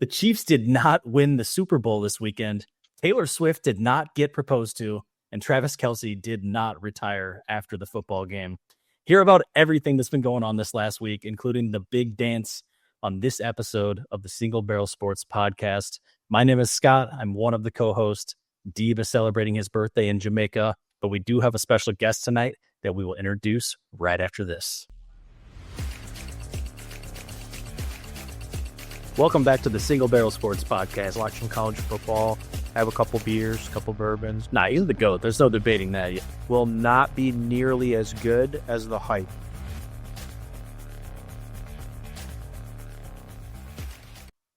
The Chiefs did not win the Super Bowl this weekend. Taylor Swift did not get proposed to, and Travis Kelce did not retire after the football game. Hear about everything that's been going on this last week, including the big dance on this episode of the Single Barrel Sports Podcast. My name is Scott. I'm one of the co-hosts. Deeb is celebrating his birthday in Jamaica, but we do have a special guest tonight that we will introduce right after this. Welcome back to the Single Barrel Sports Podcast. Watching college football, have a couple beers, couple bourbons. Nah, he's the GOAT. There's no debating that. Will not be nearly as good as the hype.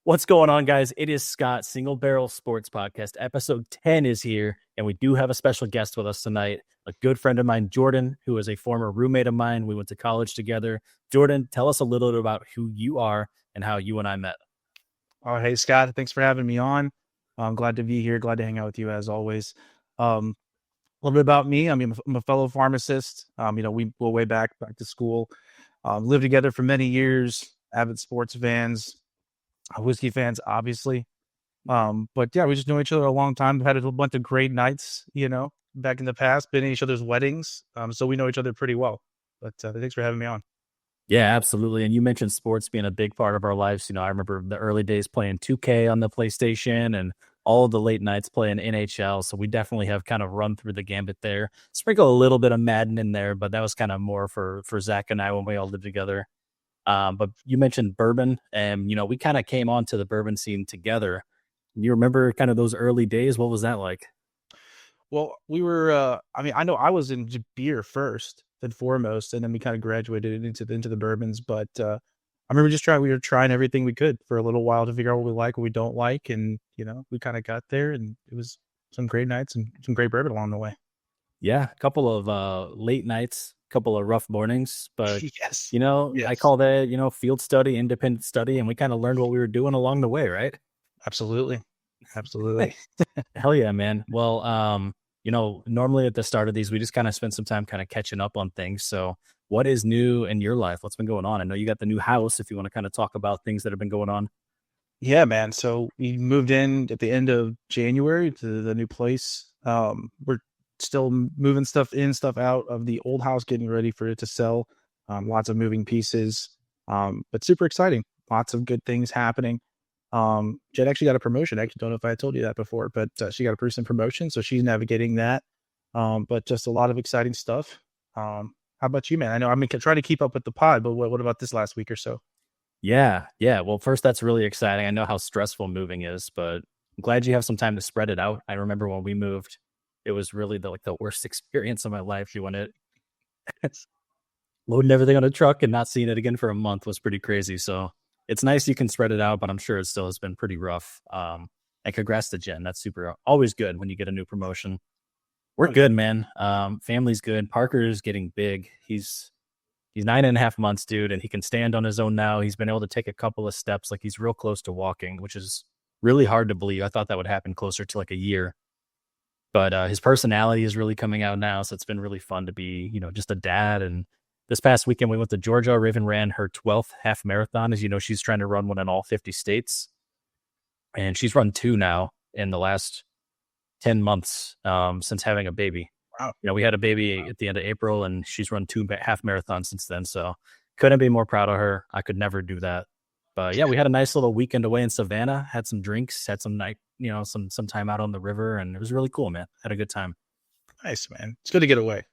What's going on, guys? It is Scott, Single Barrel Sports Podcast. Episode 10 is here, and we do have a special guest with us tonight, a good friend of mine, Jordan, who is a former roommate of mine. We went to college together. Jordan, tell us a little bit about who you are and how you and I met. Oh, hey, Scott. Thanks for having me on. I'm glad to be here. Glad to hang out with you as always. A little bit about me. I'm a fellow pharmacist. We go way back to school. Lived together for many years. Avid sports fans, whiskey fans, obviously. But yeah, we just know each other a long time. We've had a bunch of great nights, back in the past. Been in each other's weddings. So we know each other pretty well. But thanks for having me on. Yeah, absolutely. And you mentioned sports being a big part of our lives. I remember the early days playing 2K on the PlayStation and all of the late nights playing NHL. So we definitely have kind of run through the gambit there. Sprinkle a little bit of Madden in there, but that was kind of more for Zach and I when we all lived together. But you mentioned bourbon, and, we kind of came onto the bourbon scene together. You remember kind of those early days? What was that like? Well, we were, I know I was in beer first and foremost, and then we kind of graduated into the bourbons. But I remember we were trying everything we could for a little while to figure out what we like, what we don't like. And, we kind of got there, and it was some great nights and some great bourbon along the way. Yeah, a couple of late nights, a couple of rough mornings, but yes. I call that, field study, independent study, and we kind of learned what we were doing along the way, right? Absolutely. Hell yeah, man. Well, normally at the start of these, we just kind of spend some time kind of catching up on things. So what is new in your life? What's been going on? I know you got the new house, if you want to kind of talk about things that have been going on. Yeah, man. So we moved in at the end of January to the new place. We're still moving stuff in, stuff out of the old house, getting ready for it to sell. Lots of moving pieces, but super exciting. Lots of good things happening. Jen actually got a promotion. I actually don't know if I told you that before, but she got a recent promotion, so she's navigating that. But just a lot of exciting stuff. How about you, man? I know I'm trying to keep up with the pod, but what about this last week or so? Yeah. Well, first, that's really exciting. I know how stressful moving is, but I'm glad you have some time to spread it out. I remember when we moved, it was really the worst experience of my life. You wanted loading everything on a truck and not seeing it again for a month was pretty crazy. So it's nice you can spread it out, but I'm sure it still has been pretty rough. And congrats to Jen. That's always good when you get a new promotion. We're good, man. Family's good. Parker is getting big. He's 9.5 months, dude, and he can stand on his own now. He's been able to take a couple of steps. He's real close to walking, which is really hard to believe. I thought that would happen closer to a year. But his personality is really coming out now, so it's been really fun to be, just a dad. And this past weekend, we went to Georgia. Raven ran her 12th half marathon. As you know, she's trying to run one in all 50 states. And she's run 2 now in the last 10 months since having a baby. Wow. We had a baby at the end of April, and she's run 2 half marathons since then. So couldn't be more proud of her. I could never do that. But yeah, we had a nice little weekend away in Savannah, had some drinks, had some night, some time out on the river, and it was really cool, man. Had a good time. Nice, man. It's good to get away.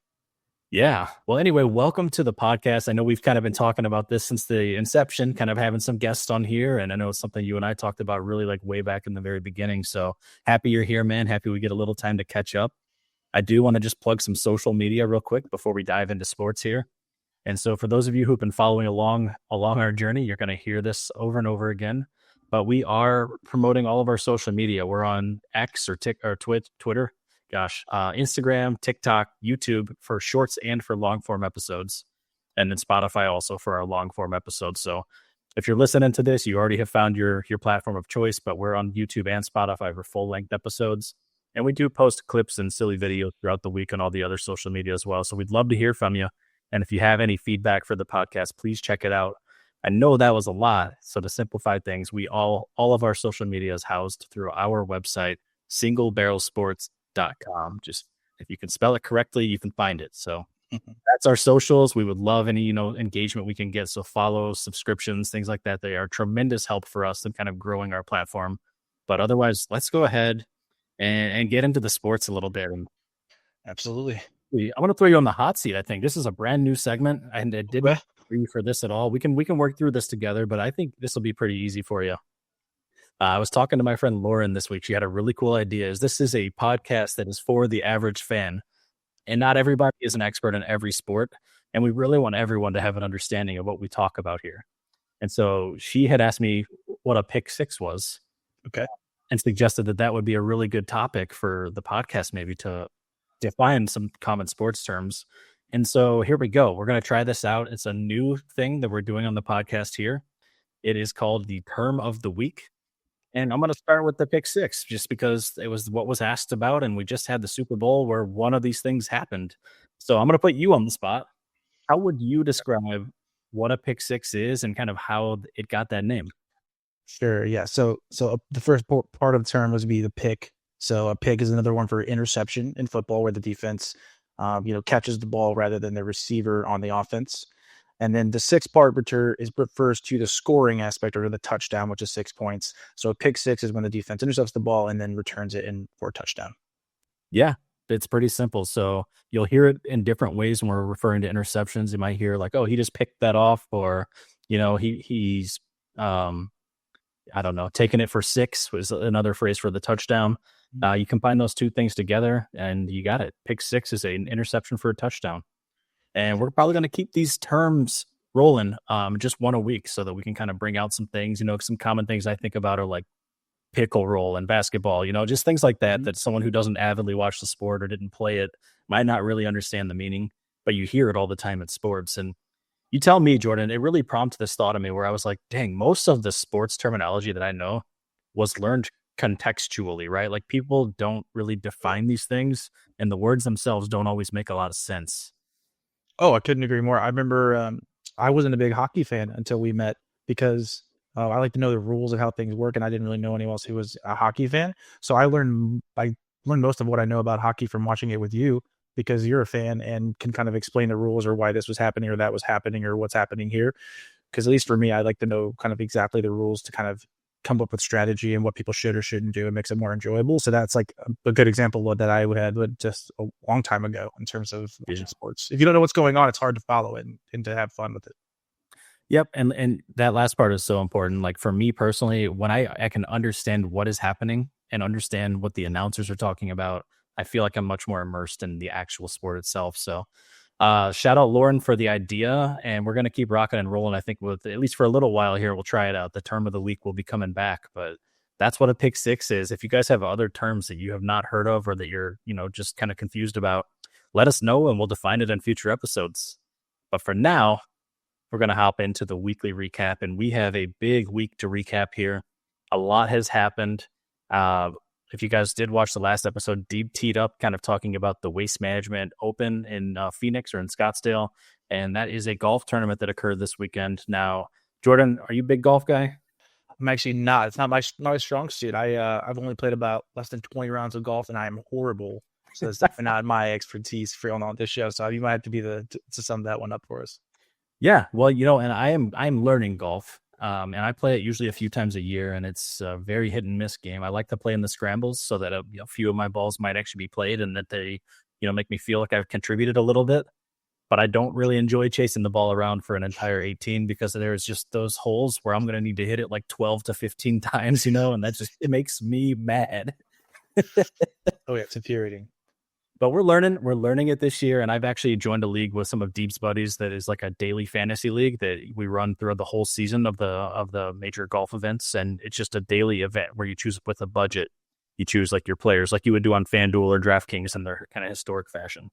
Yeah. Well, anyway, welcome to the podcast. I know we've kind of been talking about this since the inception, kind of having some guests on here. And I know it's something you and I talked about really way back in the very beginning. So happy you're here, man. Happy we get a little time to catch up. I do want to just plug some social media real quick before we dive into sports here. And so for those of you who've been following along our journey, you're going to hear this over and over again. But we are promoting all of our social media. We're on X or Twitter. Instagram, TikTok, YouTube for shorts and for long form episodes, and then Spotify also for our long form episodes. So if you're listening to this, you already have found your platform of choice, but we're on YouTube and Spotify for full length episodes. And we do post clips and silly videos throughout the week on all the other social media as well. So we'd love to hear from you. And if you have any feedback for the podcast, please check it out. I know that was a lot. So to simplify things, all of our social media is housed through our website, singlebarrelsports.com. Just if you can spell it correctly, you can find it. So that's our socials. We would love any, engagement we can get. So follows, subscriptions, things like that. They are tremendous help for us in kind of growing our platform. But otherwise, let's go ahead and get into the sports a little bit. And Absolutely. I want to throw you on the hot seat. I think this is a brand new segment, and it didn't agree for this at all. We can work through this together, but I think this will be pretty easy for you. I was talking to my friend Lauren this week. She had a really cool idea. This is a podcast that is for the average fan, and not everybody is an expert in every sport. And we really want everyone to have an understanding of what we talk about here. And so she had asked me what a pick six was. Okay. And suggested that would be a really good topic for the podcast, maybe to define some common sports terms. And so here we go. We're going to try this out. It's a new thing that we're doing on the podcast here. It is called the term of the week. And I'm going to start with the pick six, just because it was what was asked about. And we just had the Super Bowl where one of these things happened. So I'm going to put you on the spot. How would you describe what a pick six is and kind of how it got that name? Sure. Yeah. So the first part of the term was be the pick. So a pick is another one for interception in football, where the defense, catches the ball rather than the receiver on the offense. And then the sixth part refers to the scoring aspect, or the touchdown, which is 6 points. So a pick six is when the defense intercepts the ball and then returns it in for a touchdown. Yeah. It's pretty simple. So you'll hear it in different ways when we're referring to interceptions. You might hear like, oh, he just picked that off, or, he's, I don't know, taking it for 6 was another phrase for the touchdown. You combine those two things together and you got it. Pick six is an interception for a touchdown. And we're probably going to keep these terms rolling, just one a week, so that we can kind of bring out some things. Some common things I think about are like pickle roll and basketball, just things like that, that someone who doesn't avidly watch the sport or didn't play it might not really understand the meaning, but you hear it all the time in sports. And you tell me, Jordan, it really prompted this thought in me where I was like, dang, most of the sports terminology that I know was learned contextually, right? Like people don't really define these things, and the words themselves don't always make a lot of sense. Oh, I couldn't agree more. I remember I wasn't a big hockey fan until we met, because I like to know the rules of how things work, and I didn't really know anyone else who was a hockey fan. So I learned most of what I know about hockey from watching it with you, because you're a fan and can kind of explain the rules, or why this was happening or that was happening or what's happening here. Because at least for me, I like to know kind of exactly the rules to kind of come up with strategy and what people should or shouldn't do. It makes it more enjoyable. So that's like a good example that I had just a long time ago in terms of watching sports. If you don't know what's going on, it's hard to follow it and to have fun with it. Yep. And that last part is so important. Like for me personally, when I can understand what is happening and understand what the announcers are talking about, I feel like I'm much more immersed in the actual sport itself. So shout out Lauren for the idea, and we're going to keep rocking and rolling. I think with at least for a little while here, we'll try it out. The term of the week will be coming back, but that's what a pick six is. If you guys have other terms that you have not heard of, or that you're, just kind of confused about, let us know and we'll define it in future episodes. But for now, we're going to hop into the weekly recap, and we have a big week to recap here. A lot has happened. If you guys did watch the last episode, Deep teed up kind of talking about the Waste Management Open in Phoenix, or in Scottsdale. And that is a golf tournament that occurred this weekend. Now, Jordan, are you a big golf guy? I'm actually not. It's not my strong suit. I've only played about less than 20 rounds of golf, and I am horrible. So it's definitely not my expertise for on this show. So you might have to be to sum that one up for us. Yeah, well, and I'm learning golf. And I play it usually a few times a year, and it's a very hit and miss game. I like to play in the scrambles so that a few of my balls might actually be played, and that they, make me feel like I've contributed a little bit. But I don't really enjoy chasing the ball around for an entire 18, because there's just those holes where I'm going to need to hit it like 12 to 15 times, and it makes me mad. Oh yeah, it's infuriating. But we're learning it this year, and I've actually joined a league with some of Deep's buddies that is like a daily fantasy league that we run throughout the whole season of the major golf events, and it's just a daily event where you choose with a budget. You choose like your players, like you would do on FanDuel or DraftKings in their kind of historic fashion.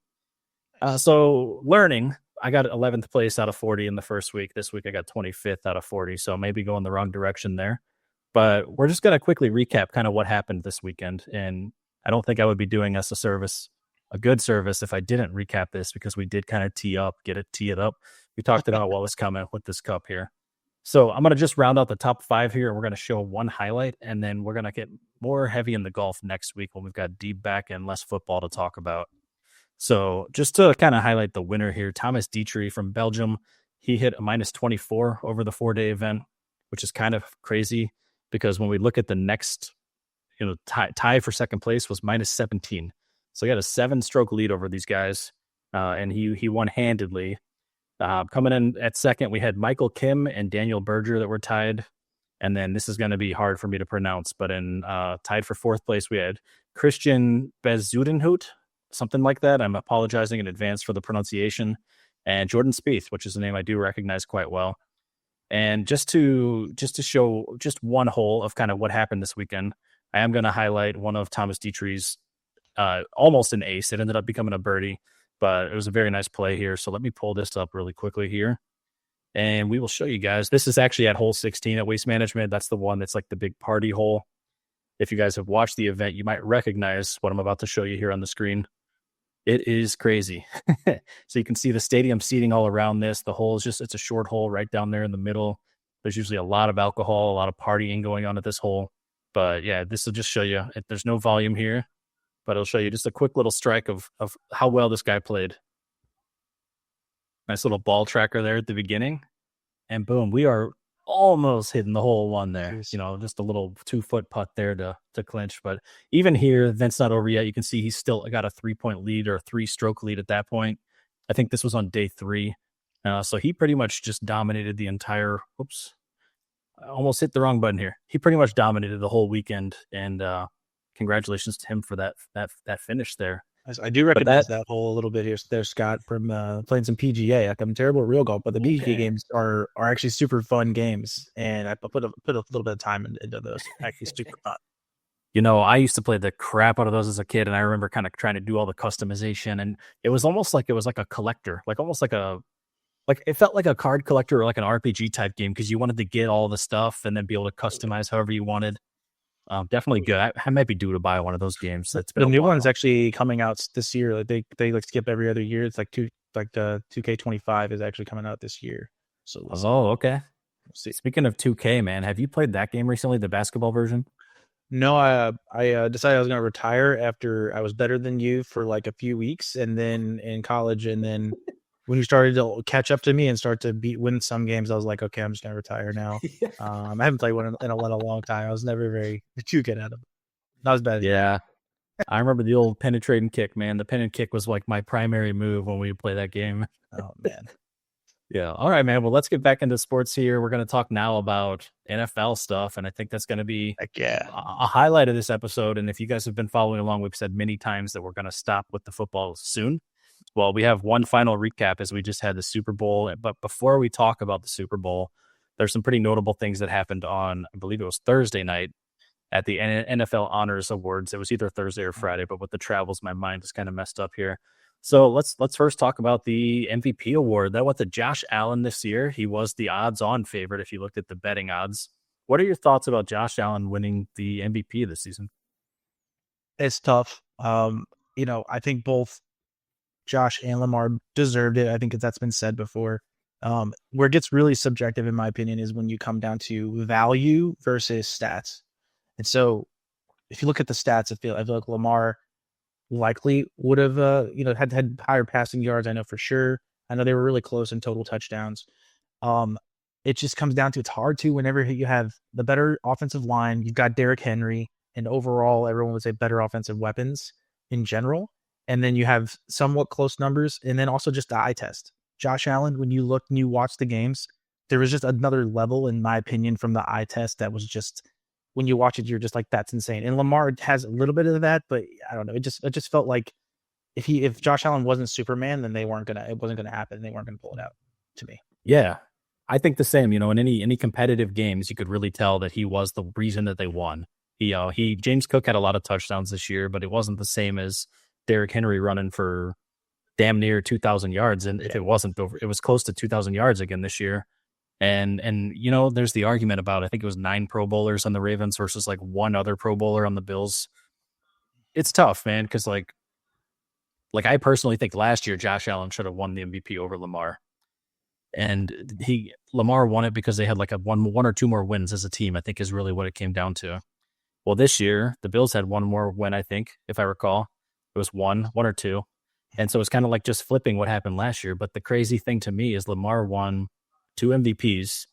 So learning, I got 11th place out of 40 in the first week. This week I got 25th out of 40, so maybe going the wrong direction there. But we're just going to quickly recap kind of what happened this weekend, and I don't think I would be doing us a good service if I didn't recap this, because we did kind of tee it up. We talked about what was coming with this cup here. So I'm going to just round out the top 5 here, and we're going to show one highlight, and then we're going to get more heavy in the golf next week when we've got deep back and less football to talk about. So just to kind of highlight the winner here, Thomas Dietrich from Belgium, he hit a minus 24 over the 4-day event, which is kind of crazy because when we look at the next, tie for second place was minus 17. So he got a 7-stroke lead over these guys, and he won handedly. Coming in at second, we had Michael Kim and Daniel Berger that were tied. And then this is going to be hard for me to pronounce, but in tied for 4th place, we had Christian Bezudenhout, something like that. I'm apologizing in advance for the pronunciation. And Jordan Spieth, which is a name I do recognize quite well. And just to show just one hole of kind of what happened this weekend, I am going to highlight one of Thomas Dietrich's almost an ace. It ended up becoming a birdie, but it was a very nice play here. So let me pull this up really quickly here, and we will show you guys. This is actually at hole 16 at Waste Management. That's the one that's like the big party hole. If you guys have watched the event, you might recognize what I'm about to show you here on the screen. It is crazy. So you can see the stadium seating all around this. The hole is it's a short hole right down there in the middle. There's usually a lot of alcohol, a lot of partying going on at this hole. But yeah, this will just show you. There's no volume here, but it'll show you just a quick little strike of how well this guy played. Nice little ball tracker there at the beginning. And boom, we are almost hitting the hole one there. Just a little 2-foot putt there to clinch. But even here, that's not over yet. You can see he's still got a 3-point lead or a 3-stroke lead at that point. I think this was on day 3. So he pretty much just dominated the entire, I almost hit the wrong button here. He pretty much dominated the whole weekend, and congratulations to him for that finish there. I do recognize that hole a little bit here, there, Scott, from playing some PGA. Like, I'm terrible at real golf, but the PGA games are actually super fun games, and I put a little bit of time into those. Actually, super fun. I used to play the crap out of those as a kid, and I remember kind of trying to do all the customization, and it was almost like a collector, it felt like a card collector or like an RPG type game because you wanted to get all the stuff and then be able to customize however you wanted. Definitely good. I might be due to buy one of those games. The new one's actually coming out this year. Like they like skip every other year. It's like the 2K25 is actually coming out this year. So okay. Speaking of 2K, man, have you played that game recently, the basketball version? No, I decided I was going to retire after I was better than you for like a few weeks, and then in college, and then when you started to catch up to me and start to win some games, I was like, okay, I'm just going to retire now. I haven't played one in a long time. I was never very too good at it. Not as bad. Yeah. I remember the old penetrating kick, man. The pen and kick was like my primary move when we would play that game. Oh, man. Yeah. All right, man. Well, let's get back into sports here. We're going to talk now about NFL stuff, and I think that's going to be a highlight of this episode. And if you guys have been following along, we've said many times that we're going to stop with the football soon. Well, we have one final recap as we just had the Super Bowl. But before we talk about the Super Bowl, there's some pretty notable things that happened on, I believe it was Thursday night at the NFL Honors Awards. It was either Thursday or Friday, but with the travels, my mind is kind of messed up here. So let's first talk about the MVP award. That went to Josh Allen this year. He was the odds-on favorite if you looked at the betting odds. What are your thoughts about Josh Allen winning the MVP this season? It's tough. I think both Josh and Lamar deserved it. I think that's been said before. Where it gets really subjective, in my opinion, is when you come down to value versus stats. And so if you look at the stats, I feel like Lamar likely would have, had higher passing yards. I know for sure. I know they were really close in total touchdowns. It just comes down to, it's hard to, whenever you have the better offensive line, you've got Derrick Henry, and overall everyone would say better offensive weapons in general. And then you have somewhat close numbers, and then also just the eye test. Josh Allen, when you look and you watch the games, there was just another level, in my opinion, from the eye test that was just, when you watch it, you're just like, that's insane. And Lamar has a little bit of that, but I don't know. It just felt like if Josh Allen wasn't Superman, then it wasn't gonna happen. They weren't gonna pull it out, to me. Yeah, I think the same. In any competitive games, you could really tell that he was the reason that they won. James Cook had a lot of touchdowns this year, but it wasn't the same as Derrick Henry running for damn near 2,000 yards. And if it wasn't over, it was close to 2,000 yards again this year. And there's the argument about, I think it was 9 Pro Bowlers on the Ravens versus like 1 other Pro Bowler on the Bills. It's tough, man, because like I personally think last year Josh Allen should have won the MVP over Lamar. And Lamar won it because they had like a one or two more wins as a team, I think is really what it came down to. Well, this year, the Bills had one more win, I think, if I recall. It was one or two. And so it's kind of like just flipping what happened last year. But the crazy thing to me is Lamar won 2 MVPs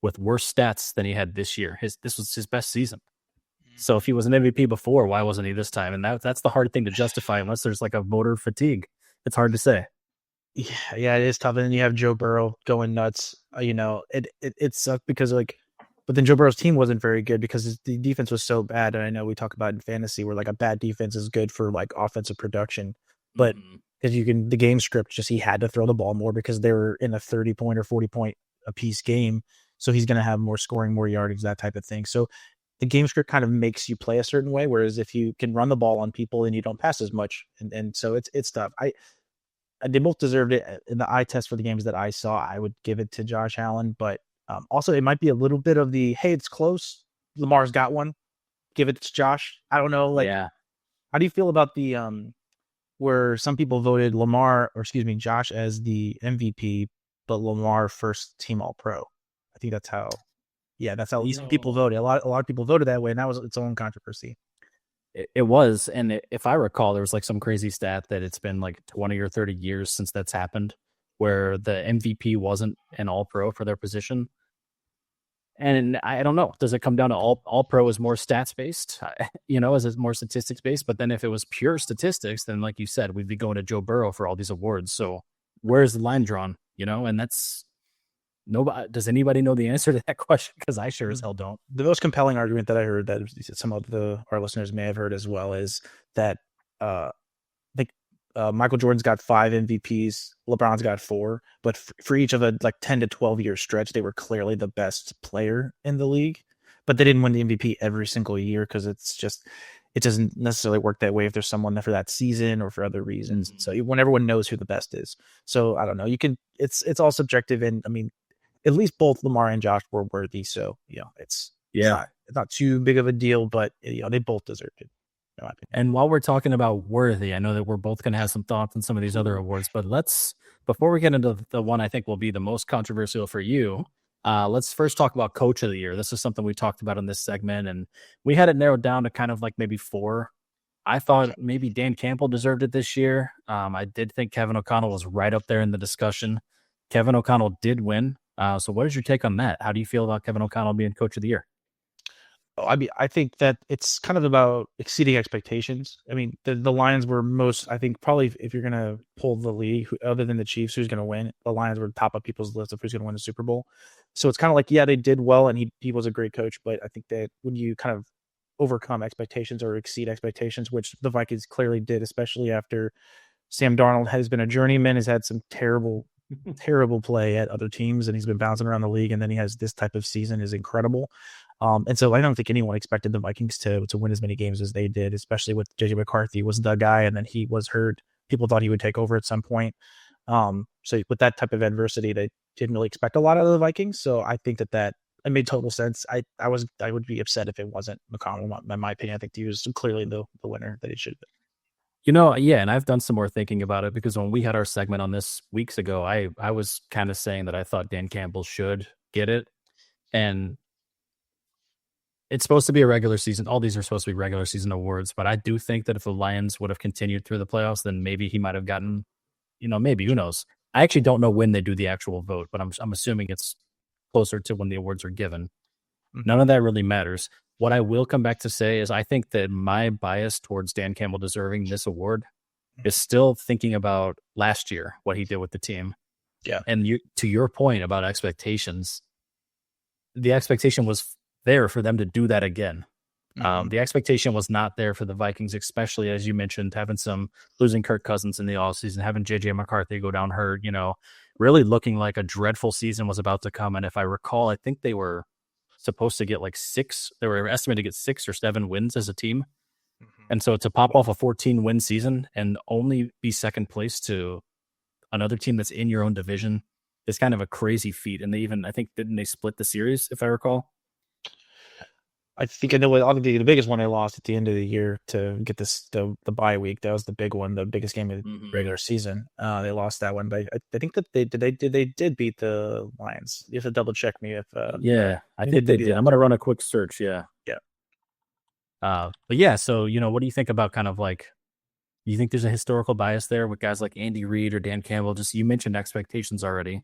with worse stats than he had this year. This was his best season. So if he was an MVP before, why wasn't he this time? And that's the hard thing to justify unless there's like a voter fatigue. It's hard to say. Yeah, it is tough. And then you have Joe Burrow going nuts. It sucked because but then Joe Burrow's team wasn't very good because the defense was so bad. And I know we talk about in fantasy where like a bad defense is good for like offensive production, but because the game script just he had to throw the ball more because they were in a 30-point or 40-point a piece game, so he's going to have more scoring, more yardage, that type of thing. So the game script kind of makes you play a certain way, whereas if you can run the ball on people and you don't pass as much, and so it's tough. They both deserved it in the eye test for the games that I saw. I would give it to Josh Allen, but also it might be a little bit of the hey, it's close. Lamar's got one. Give it to Josh. I don't know. Like, Yeah. how do you feel about the where some people voted Josh as the MVP, but Lamar first team All Pro? I think that's how. Yeah, that's how some people voted. A lot of people voted that way, and that was its own controversy. It was. And if I recall, there was like some crazy stat that it's been like 20 or 30 years since that's happened where the MVP wasn't an all pro for their position. And I don't know, does it come down to all pro is more stats based, is it more statistics based? But then if it was pure statistics, then like you said, we'd be going to Joe Burrow for all these awards. So where's the line drawn, and that's nobody. Does anybody know the answer to that question? Because I sure as hell don't. The most compelling argument that I heard that some of our listeners may have heard as well is that Michael Jordan's got 5 MVPs, LeBron's got 4, but for each of a 10 to 12 year stretch, they were clearly the best player in the league, but they didn't win the MVP every single year because it doesn't necessarily work that way if there's someone there for that season or for other reasons. So when everyone knows who the best is. So I don't know, it's all subjective. And I mean, at least both Lamar and Josh were worthy. So, it's not too big of a deal, but they both deserved it. And while we're talking about worthy, I know that we're both going to have some thoughts on some of these other awards, but before we get into the one I think will be the most controversial for you, let's first talk about Coach of the Year. This is something we talked about in this segment, and we had it narrowed down to kind of like maybe 4. I thought maybe Dan Campbell deserved it this year. I did think Kevin O'Connell was right up there in the discussion. Kevin O'Connell did win. So what is your take on that? How do you feel about Kevin O'Connell being Coach of the Year? I think that it's kind of about exceeding expectations. I mean, the Lions were I think probably if you're going to pull the league, other than the Chiefs, who's going to win, the Lions were top of people's list of who's going to win the Super Bowl. So it's kind of like, yeah, they did well and he was a great coach, but I think that when you kind of overcome expectations or exceed expectations, which the Vikings clearly did, especially after Sam Darnold has been a journeyman, has had some terrible play at other teams, and he's been bouncing around the league, and then he has this type of season is incredible. And so I don't think anyone expected the Vikings to win as many games as they did, especially with JJ McCarthy was the guy, and then he was hurt. People thought he would take over at some point. So with that type of adversity, they didn't really expect a lot out of the Vikings. So I think that it made total sense. I would be upset if it wasn't McConnell. In my opinion, I think he was clearly the winner that he should have been. Yeah, and I've done some more thinking about it because when we had our segment on this weeks ago, I was kind of saying that I thought Dan Campbell should get it. And it's supposed to be a regular season. All these are supposed to be regular season awards, but I do think that if the Lions would have continued through the playoffs, then maybe he might have gotten, maybe, who knows? I actually don't know when they do the actual vote, but I'm assuming it's closer to when the awards are given. None of that really matters. What I will come back to say is I think that my bias towards Dan Campbell deserving this award is still thinking about last year, what he did with the team. Yeah. And to your point about expectations, the expectation was there for them to do that again. The expectation was not there for the Vikings, especially as you mentioned, losing Kirk Cousins in the offseason, having JJ McCarthy go down hurt, really looking like a dreadful season was about to come. And if I recall, I think they were supposed to get they were estimated to get 6 or 7 wins as a team. And so to pop off a 14-win season and only be second place to another team that's in your own division is kind of a crazy feat. And I think, didn't they split the series, if I recall? I think I know what obviously the biggest one I lost at the end of the year to get the bye week. That was the big one, the biggest game of the regular season. They lost that one, but I think that they did beat the Lions. You have to double check me if Yeah, I they think they beat did. them. I'm gonna run a quick search. Yeah. Yeah. But yeah, so what do you think about kind of like? You think there's a historical bias there with guys like Andy Reid or Dan Campbell? Just you mentioned expectations already.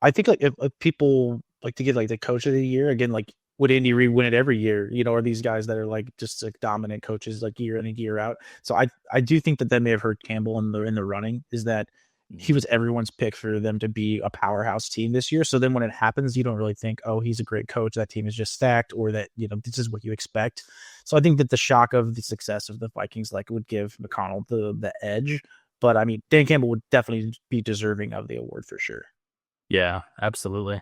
I think like if people like to get like the coach of the year again, like would Andy Reid win it every year? Or these guys that are like just like dominant coaches like year in and year out. So I do think that may have hurt Campbell in the running is that he was everyone's pick for them to be a powerhouse team this year. So then when it happens, you don't really think, oh, he's a great coach. That team is just stacked, or that this is what you expect. So I think that the shock of the success of the Vikings like would give McConnell the edge. But I mean, Dan Campbell would definitely be deserving of the award for sure. Yeah, absolutely.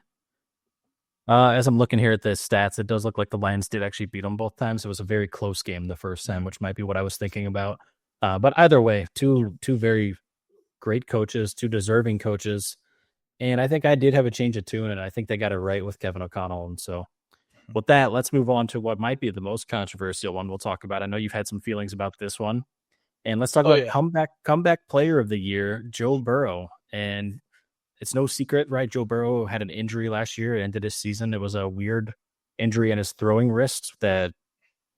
As I'm looking here at the stats, it does look like the Lions did actually beat them both times. It was a very close game the first time, which might be what I was thinking about. But either way, two very great coaches, two deserving coaches. And I think I did have a change of tune, and I think they got it right with Kevin O'Connell. And so with that, let's move on to what might be the most controversial one we'll talk about. I know you've had some feelings about this one. And let's talk about comeback player of the year, Joe Burrow. And it's no secret, right? Joe Burrow had an injury last year, ended his season. It was a weird injury in his throwing wrist that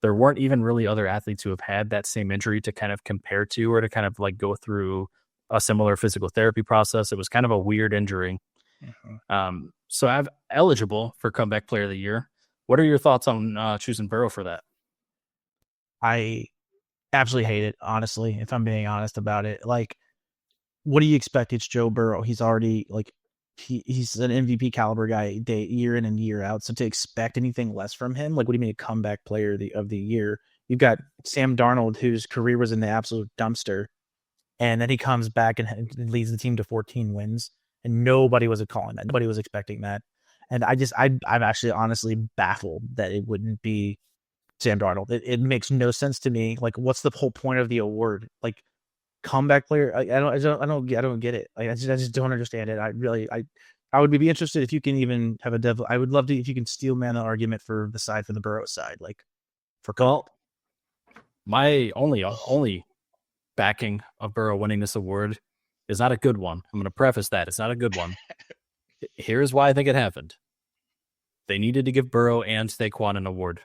there weren't even really other athletes who have had that same injury to kind of compare to, or to kind of like go through a similar physical therapy process. It was kind of a weird injury. So I'm eligible for comeback player of the year. What are your thoughts on choosing Burrow for that? I absolutely hate it, honestly, if I'm being honest about it. Like, what do you expect? It's Joe Burrow. He's already like he's an MVP caliber guy year in and year out. So to expect anything less from him, like what do you mean a comeback player of the year? You've got Sam Darnold, whose career was in the absolute dumpster, and then he comes back and leads the team to 14 wins, and nobody was calling that. Nobody was expecting that. And I'm actually honestly baffled that it wouldn't be Sam Darnold. It makes no sense to me. Like, what's the whole point of the award? Like, comeback player. I don't get it. Like, I just don't understand it. I would be interested if you can even have a devil. I would love to if you can steel man the argument for the Burrow side, like for call. My only backing of Burrow winning this award is not a good one. I'm going to preface that it's not a good one. Here's why I think it happened. They needed to give Burrow and Saquon an award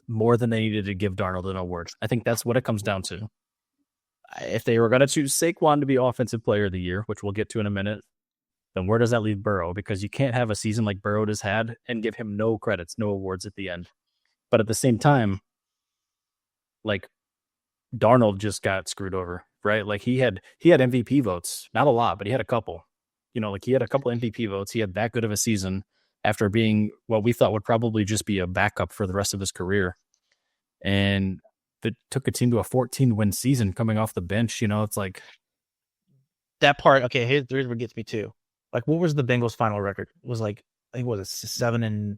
more than they needed to give Darnold an award. I think that's what it comes down to. If they were going to choose Saquon to be offensive player of the year, which we'll get to in a minute, then where does that leave Burrow? Because you can't have a season like Burrow has had and give him no credits, no awards at the end. But at the same time, like Darnold just got screwed over, right? Like he had MVP votes, not a lot, but he had a couple. Like he had a couple MVP votes. He had that good of a season after being what we thought would probably just be a backup for the rest of his career. And that took a team to a 14-win season coming off the bench. It's like that part. Okay, here's what gets me too. Like, what was the Bengals' final record? It was like, I think, was it 7-9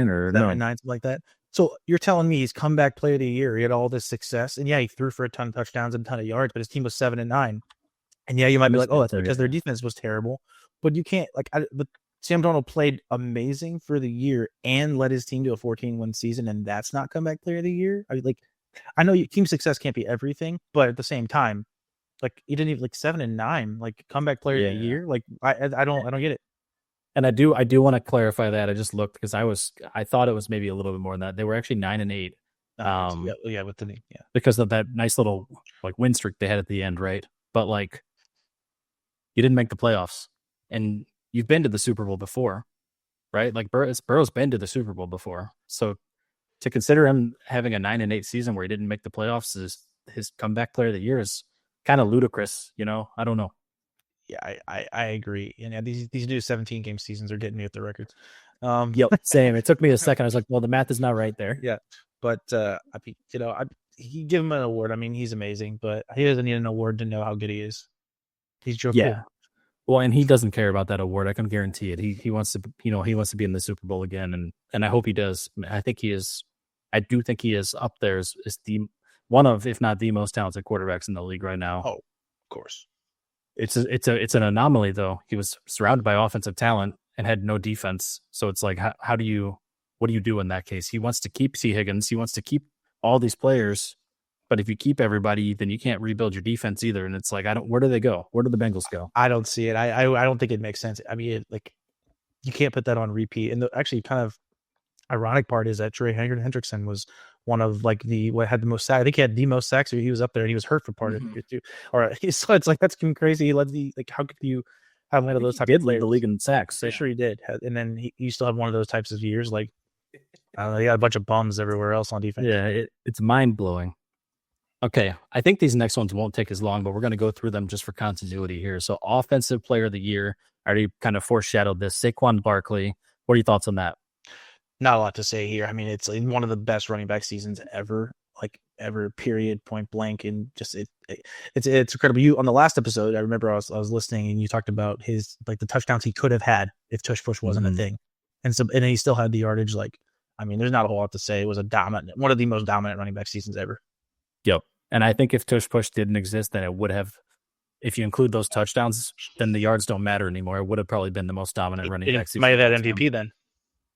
or 7-9, something like that. So you're telling me he's comeback player of the year. He had all this success, and yeah, he threw for a ton of touchdowns and a ton of yards, but his team was 7-9. And yeah, you might be like, oh, that's because their defense was terrible. But you can't but Sam Darnold played amazing for the year and led his team to a 14-win season, and that's not comeback player of the year. I know team success can't be everything, but at the same time, like you didn't even 7-9, like comeback player of the year. Like I don't get it. And I do want to clarify that. I just looked because I thought it was maybe a little bit more than that. They were actually 9-8. With the because of that nice little like win streak they had at the end, right? But like you didn't make the playoffs, and you've been to the Super Bowl before, right? Like Burrow's been to the Super Bowl before, so to consider him having a 9-8 season where he didn't make the playoffs is his comeback player of the year is kind of ludicrous. I don't know. Yeah, I agree. And yeah, these new 17-game seasons are getting me at the records. Yep, same. It took me a second. I was like, well, the math is not right there. Yeah, but he give him an award. I mean, he's amazing, but he doesn't need an award to know how good he is. He's Joe. Yeah. Cool. Well, and he doesn't care about that award. I can guarantee it. He wants to, he wants to be in the Super Bowl again, and I hope he does. I think he is. I do think he is up there as the one of, if not the most talented quarterbacks in the league right now. Oh, of course. It's an anomaly though. He was surrounded by offensive talent and had no defense. So it's like, how do you what do you do in that case? He wants to keep T. Higgins. He wants to keep all these players. But if you keep everybody, then you can't rebuild your defense either. And it's like, where do they go? Where do the Bengals go? I don't see it. I don't think it makes sense. I mean, you can't put that on repeat. And the actually kind of ironic part is that Trey Hendrickson was one of what had the most sacks. I think he had the most sacks, or he was up there, and he was hurt for part of the year too. Or so it's like that's crazy. How could you have one of those types of players? He did lead the league in sacks. Yeah. Sure he did. And then he still had one of those types of years. Like, I don't know, he had a bunch of bums everywhere else on defense. Yeah, it's mind blowing. Okay, I think these next ones won't take as long, but we're going to go through them just for continuity here. So, Offensive Player of the Year, I already kind of foreshadowed this. Saquon Barkley. What are your thoughts on that? Not a lot to say here. I mean, it's one of the best running back seasons ever, period, point blank, and just it's incredible. You on the last episode, I remember I was listening, and you talked about his the touchdowns he could have had if tush push wasn't a thing, and he still had the yardage. I mean, there's not a whole lot to say. It was one of the most dominant running back seasons ever. Yep. And I think if tush push didn't exist, then it would have, if you include those touchdowns, then the yards don't matter anymore. It would have probably been the most dominant running back season. Might have had MVP then.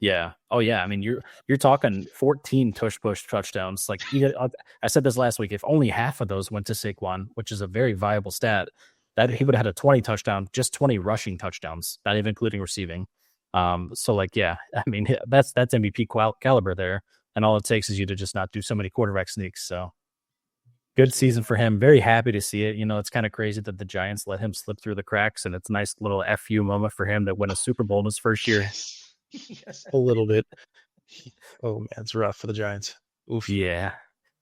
Yeah. Oh yeah. I mean, you're talking 14 tush push touchdowns. I said this last week, if only half of those went to Saquon, which is a very viable stat, that he would have had a 20 touchdown, just 20 rushing touchdowns, not even including receiving. Yeah, I mean, that's MVP caliber there. And all it takes is you to just not do so many quarterback sneaks. So good season for him. Very happy to see it. It's kind of crazy that the Giants let him slip through the cracks, and it's a nice little FU moment for him that win a Super Bowl in his first year. Yes, a little bit. Oh, man, it's rough for the Giants. Oof. Yeah.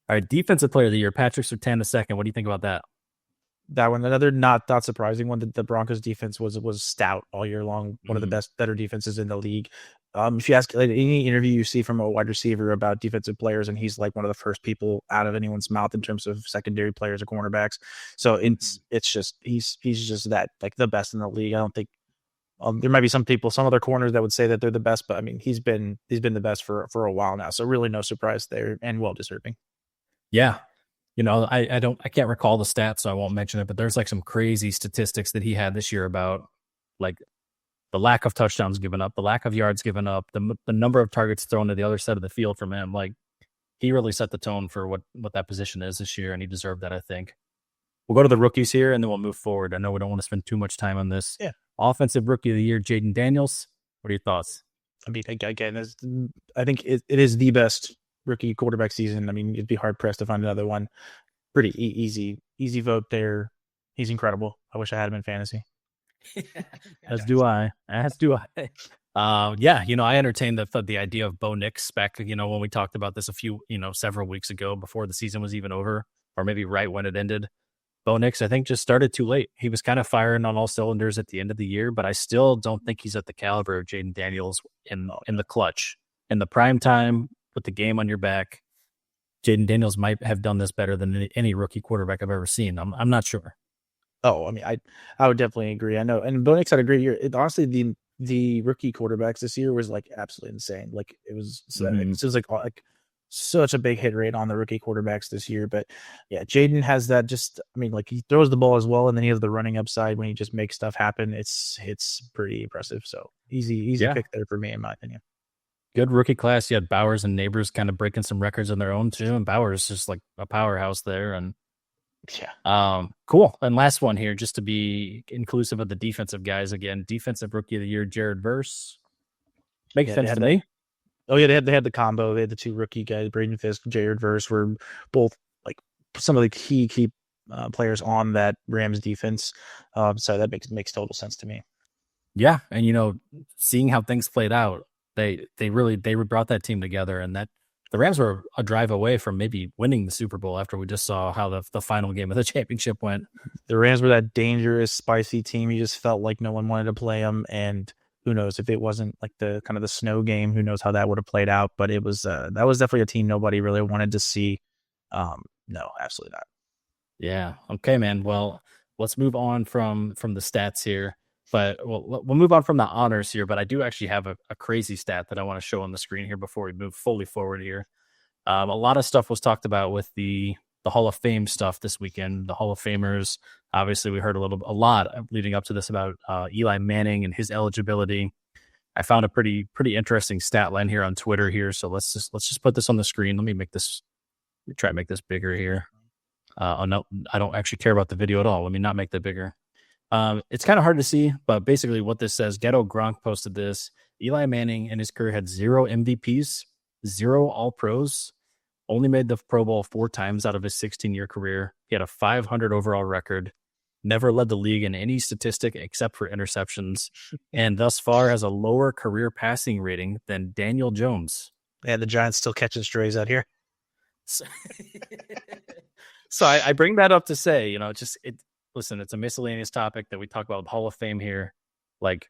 All right, Defensive Player of the Year, Patrick Surtain II. What do you think about that? That one, another not surprising one. The Broncos defense was stout all year long. One of the better defenses in the league. If you ask any interview you see from a wide receiver about defensive players, and he's one of the first people out of anyone's mouth in terms of secondary players or cornerbacks. So it's just he's just that the best in the league. I don't think there might be some other corners that would say that they're the best, but I mean he's been the best for a while now. So really no surprise there, and well deserving. Yeah. I can't recall the stats, so I won't mention it, but there's some crazy statistics that he had this year about the lack of touchdowns given up, the lack of yards given up, the number of targets thrown to the other side of the field from him. He really set the tone for what that position is this year, and he deserved that, I think. We'll go to the rookies here, and then we'll move forward. I know we don't want to spend too much time on this. Yeah. Offensive Rookie of the Year, Jaden Daniels. What are your thoughts? I mean, again, I think it is the best rookie quarterback season. I mean, it'd be hard pressed to find another one. Pretty easy vote there. He's incredible. I wish I had him in fantasy. As do I. Yeah, I entertained the idea of Bo Nix back, when we talked about this several weeks ago before the season was even over, or maybe right when it ended. Bo Nix, I think, just started too late. He was kind of firing on all cylinders at the end of the year, but I still don't think he's at the caliber of Jaden Daniels in the clutch. In the prime time, with the game on your back, Jaden Daniels might have done this better than any rookie quarterback I've ever seen. I'm not sure. Oh, I mean, I would definitely agree. I know, and Bo Nix had a great year. Honestly, the rookie quarterbacks this year was absolutely insane. It was such a big hit rate on the rookie quarterbacks this year. But yeah, Jaden has that. He throws the ball as well, and then he has the running upside when he just makes stuff happen. It's pretty impressive. So easy pick there for me, in my opinion. Good rookie class. You had Bowers and Neighbors kind of breaking some records on their own too, and Bowers just a powerhouse there. And yeah, cool. And last one here, just to be inclusive of the defensive guys again. Defensive Rookie of the Year, Jared Verse. Makes sense to me. Oh yeah, they had the combo. They had the two rookie guys, Braden Fisk, Jared Verse, were both some of the key players on that Rams defense. So that makes total sense to me. Yeah, and seeing how things played out, they brought that team together, and that the Rams were a drive away from maybe winning the Super Bowl after we just saw how the final game of the championship went. The Rams were that dangerous, spicy team. You just felt like no one wanted to play them, and who knows if it wasn't the kind of the snow game, who knows how that would have played out. But it was that was definitely a team nobody really wanted to see. No, absolutely not. Yeah. Okay, man. Well, let's move on from the stats here. But we'll move on from the honors here. But I do actually have a crazy stat that I want to show on the screen here before we move fully forward here. A lot of stuff was talked about with the Hall of Fame stuff this weekend. The Hall of Famers. Obviously, we heard a lot leading up to this about Eli Manning and his eligibility. I found a pretty interesting stat line here on Twitter here. So let's just put this on the screen. Let me try to make this bigger here. Oh no, I don't actually care about the video at all. Let me not make that bigger. It's kind of hard to see, but basically what this says, Ghetto Gronk posted this. Eli Manning in his career had 0 MVPs, 0 All Pros, only made the Pro Bowl 4 times out of his 16-year career. He had a 500 overall record, never led the league in any statistic except for interceptions, and thus far has a lower career passing rating than Daniel Jones. Yeah, the Giants still catching strays out here. So, so I bring that up to say, listen, it's a miscellaneous topic that we talk about Hall of Fame here. Like,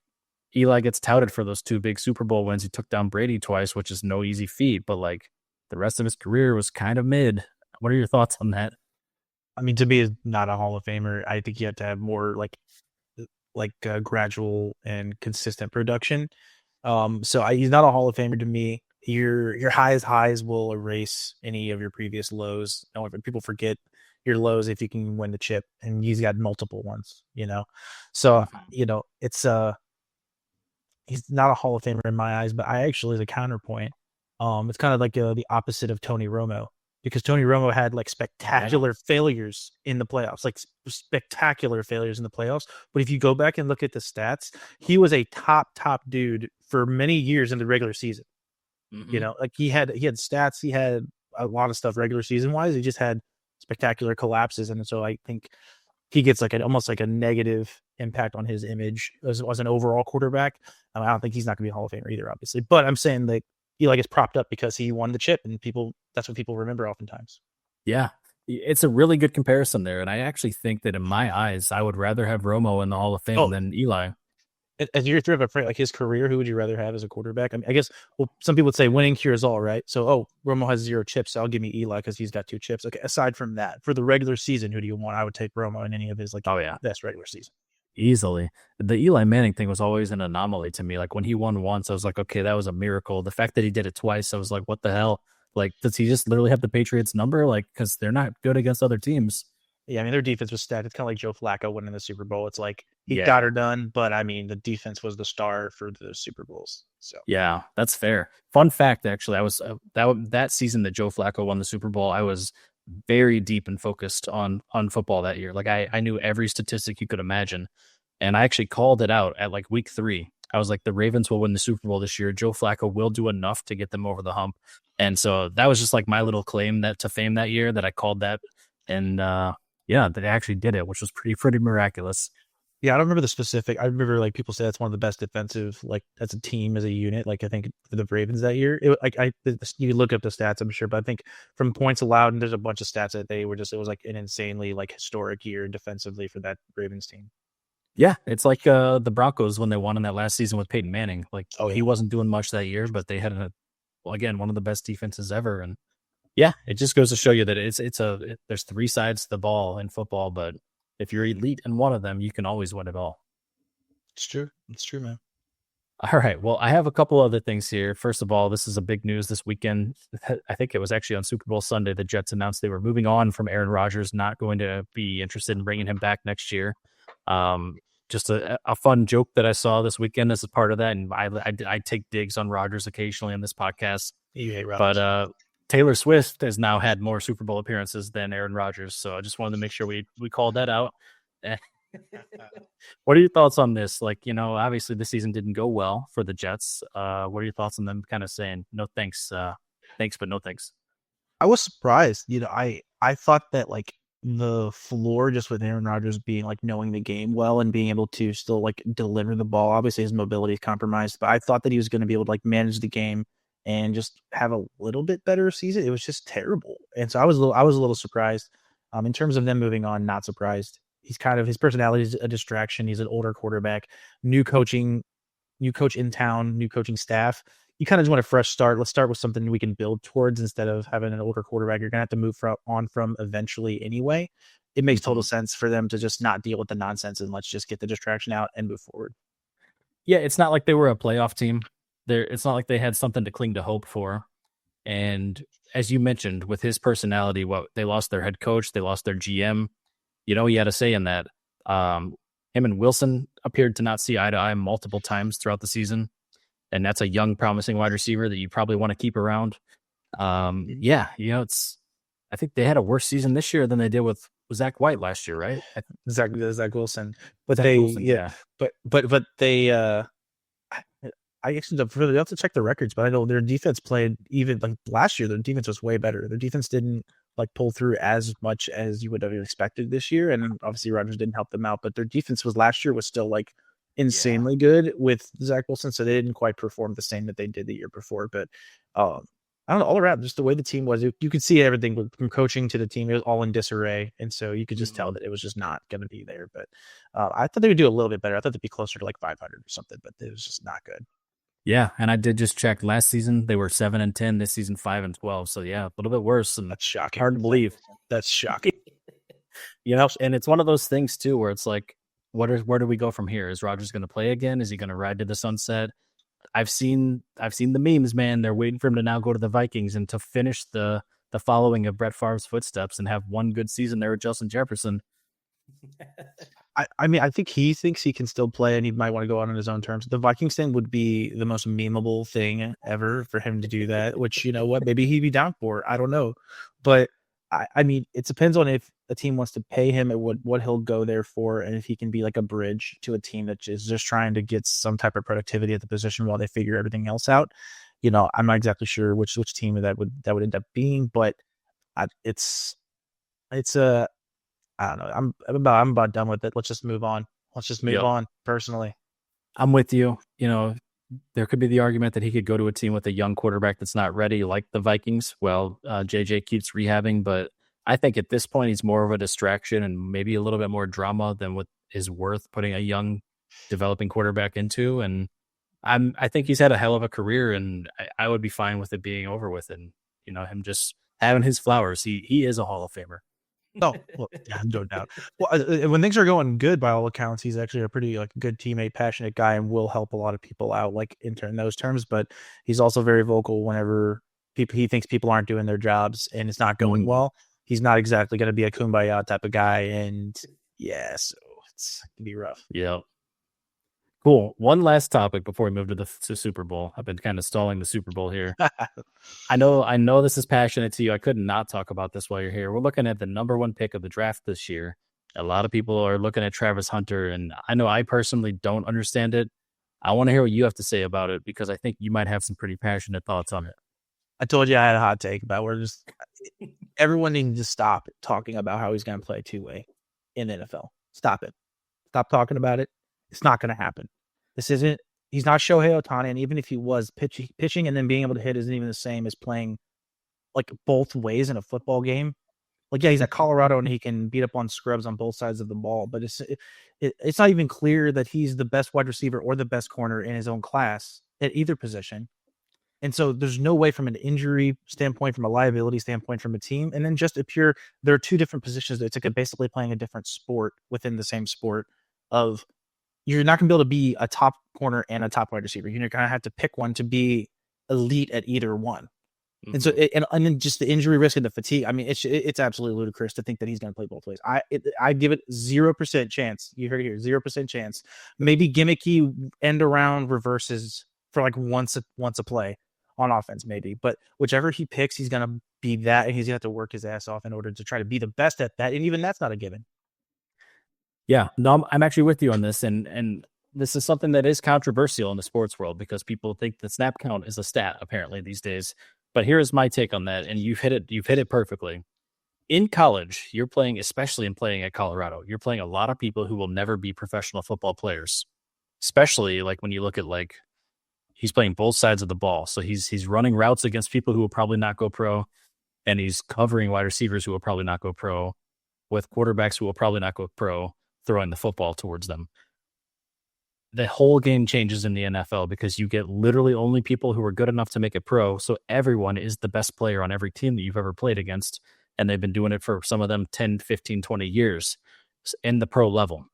Eli gets touted for those 2 big Super Bowl wins. He took down Brady twice, which is no easy feat, but like the rest of his career was kind of mid. What are your thoughts on that? I mean, to me, is not a Hall of Famer. I think you have to have more gradual and consistent production. He's not a Hall of Famer to me. Your highs will erase any of your previous lows. People forget your lows if you can win the chip, and he's got multiple ones. So it's he's not a Hall of Famer in my eyes. But I actually, as a counterpoint, it's kind of like the opposite of Tony Romo, because Tony Romo had like spectacular failures in the playoffs, But if you go back and look at the stats, he was a top dude for many years in the regular season. Mm-hmm. He had stats, he had a lot of stuff regular season wise. He just had spectacular collapses, and so I think he gets almost like a negative impact on his image as an overall quarterback. I don't think he's not going to be a Hall of Famer either, obviously. But I'm saying that Eli gets propped up because he won the chip, and that's what people remember oftentimes. Yeah, it's a really good comparison there, and I actually think that in my eyes, I would rather have Romo in the Hall of Fame than Eli. As you're through like his career, who would you rather have as a quarterback? I mean, I guess some people would say winning cures all, right? So, Romo has 0 chips, so I'll give me Eli because he's got 2 chips. Okay, aside from that, for the regular season, who do you want? I would take Romo in any of his best regular season. Easily. The Eli Manning thing was always an anomaly to me. Like when he won once, I was like, okay, that was a miracle. The fact that he did it twice, I was like, what the hell? Like, does he just literally have the Patriots number? Like, because they're not good against other teams. Yeah, I mean, their defense was stacked. It's kind of like Joe Flacco winning the Super Bowl. It's like he got her done, but I mean, the defense was the star for the Super Bowls. So yeah, that's fair. Fun fact, actually, I was that season that Joe Flacco won the Super Bowl, I was very deep and focused on football that year. Like I knew every statistic you could imagine, and I actually called it out at like week 3. I was like, the Ravens will win the Super Bowl this year. Joe Flacco will do enough to get them over the hump, and so that was just like my little claim to fame that year that I called that, and yeah, they actually did it, which was pretty miraculous. Yeah, I don't remember the specific. I remember like people say that's one of the best defensive, like as a team, as a unit. Like I think for the Ravens that year, you look up the stats, I'm sure, but I think from points allowed, and there's a bunch of stats that it was like an insanely like historic year defensively for that Ravens team. Yeah, it's like the Broncos when they won in that last season with Peyton Manning. Like, he wasn't doing much that year, but they had one of the best defenses ever, and yeah, it just goes to show you that there's 3 sides to the ball in football, but if you're elite in one of them, you can always win it all. It's true. It's true, man. All right. Well, I have a couple other things here. First of all, this is a big news this weekend. I think it was actually on Super Bowl Sunday. The Jets announced they were moving on from Aaron Rodgers, not going to be interested in bringing him back next year. Just a fun joke that I saw this weekend as a part of that. And I take digs on Rodgers occasionally on this podcast. You hate Rodgers. But Taylor Swift has now had more Super Bowl appearances than Aaron Rodgers. So I just wanted to make sure we called that out. What are your thoughts on this? Like, obviously the season didn't go well for the Jets. What are your thoughts on them kind of saying, no thanks, thanks, but no thanks? I was surprised. I thought that like the floor just with Aaron Rodgers being like knowing the game well and being able to still like deliver the ball. Obviously his mobility is compromised, but I thought that he was going to be able to like manage the game and just have a little bit better season. It was just terrible. And so I was a little surprised. In terms of them moving on, not surprised. His personality is a distraction. He's an older quarterback, new coach in town, new coaching staff. You kind of just want a fresh start. Let's start with something we can build towards instead of having an older quarterback you're going to have to move on from eventually anyway. It makes total sense for them to just not deal with the nonsense and let's just get the distraction out and move forward. Yeah, it's not like they were a playoff team. It's not like they had something to cling to hope for. And as you mentioned, with his personality, they lost their head coach, they lost their GM. He had a say in that. Him and Wilson appeared to not see eye to eye multiple times throughout the season. and that's a young, promising wide receiver that you probably want to keep around. Yeah, it's. I think they had a worse season this year than they did with Zach White last year, right? Zach Wilson, but Zach they Wilson, yeah, yeah. but they I actually really have to check the records, but I know their defense played even like last year. Their defense was way better. Their defense didn't like pull through as much as you would have expected this year, and obviously Rodgers didn't help them out. But their defense was last year was still like Yeah. insanely good with Zach Wilson, so they didn't quite perform the same that they did the year before. But I don't know, all around, just the way the team was, you could see everything from coaching to the team. It was all in disarray, and so you could just tell Mhm. that it was just not going to be there. But I thought they would do a little bit better. I thought they'd be closer to like 500 or something, but it was just not good. Yeah, and I did just check. Last season they were 7-10. This season 5-12. So yeah, a little bit worse and That's shocking. hard to believe. That's shocking. And it's one of those things too where it's like, where do we go from here? Is Rodgers going to play again? Is he going to ride to the sunset? I've seen the memes, man. They're waiting for him to now go to the Vikings and to finish the following of Brett Favre's footsteps and have one good season there with Justin Jefferson. I mean, I think he thinks he can still play and he might want to go out on his own terms. The Vikings thing would be the most memeable thing ever for him to do that, which, you know what, maybe he'd be down for. I don't know. But I mean, it depends on if a team wants to pay him and what he'll go there for, and if he can be like a bridge to a team that is just trying to get some type of productivity at the position while they figure everything else out. You know, I'm not exactly sure which team that would end up being, but it's a I don't know. I'm about done with it. Let's just move on. Let's just move Yep. on. Personally, I'm with you. There could be the argument that he could go to a team with a young quarterback that's not ready, like the Vikings. Well, JJ keeps rehabbing, but I think at this point he's more of a distraction and maybe a little bit more drama than what is worth putting a young, developing quarterback into. And I think he's had a hell of a career, and I would be fine with it being over with, and him just having his flowers. He is a Hall of Famer. no, well, yeah, no doubt. Well, when things are going good, by all accounts, he's actually a pretty like good teammate, passionate guy, and will help a lot of people out, like in those terms. But he's also very vocal whenever he thinks people aren't doing their jobs and it's not going Mhm. well. He's not exactly going to be a kumbaya type of guy, and yeah, so it can be rough. Yeah. Cool. One last topic before we move to to Super Bowl. I've been kind of stalling the Super Bowl here. I know this is passionate to you. I could not talk about this while you're here. We're looking at the number one pick of the draft this year. A lot of people are looking at Travis Hunter, and I know I personally don't understand it. I want to hear what you have to say about it because I think you might have some pretty passionate thoughts on it. I told you I had a hot take about where just everyone needs to stop talking about how he's going to play two-way in the NFL. Stop it. Stop talking about it. It's not going to happen. He's not Shohei Ohtani, and even if he was pitching and then being able to hit isn't even the same as playing like both ways in a football game. Like, yeah, he's at Colorado and he can beat up on scrubs on both sides of the ball, but it's not even clear that he's the best wide receiver or the best corner in his own class at either position. And so there's no way from an injury standpoint, from a liability standpoint, from a team, and then just there are two different positions. It's like basically playing a different sport within the same sport of you're not going to be able to be a top corner and a top wide receiver. You're going to have to pick one to be elite at either one. And so, Mhm. and then just the injury risk and the fatigue. I mean, it's absolutely ludicrous to think that he's going to play both ways. I give it 0% chance. You heard it here, 0% chance. Maybe gimmicky end around reverses for like once a play on offense, maybe. But whichever he picks, he's going to be that, and he's going to have to work his ass off in order to try to be the best at that. And even that's not a given. Yeah, no, I'm actually with you on this, and this is something that is controversial in the sports world because people think the snap count is a stat apparently these days. But here's my take on that, and you've hit it perfectly. In college, you're playing, especially in playing at Colorado, you're playing a lot of people who will never be professional football players. Especially like when you look at like he's playing both sides of the ball, so he's running routes against people who will probably not go pro, and he's covering wide receivers who will probably not go pro, with quarterbacks who will probably not go pro, throwing the football towards them. The whole game changes in the NFL because you get literally only people who are good enough to make it pro. So everyone is the best player on every team that you've ever played against. And they've been doing it for some of them 10, 15, 20 years in the pro level.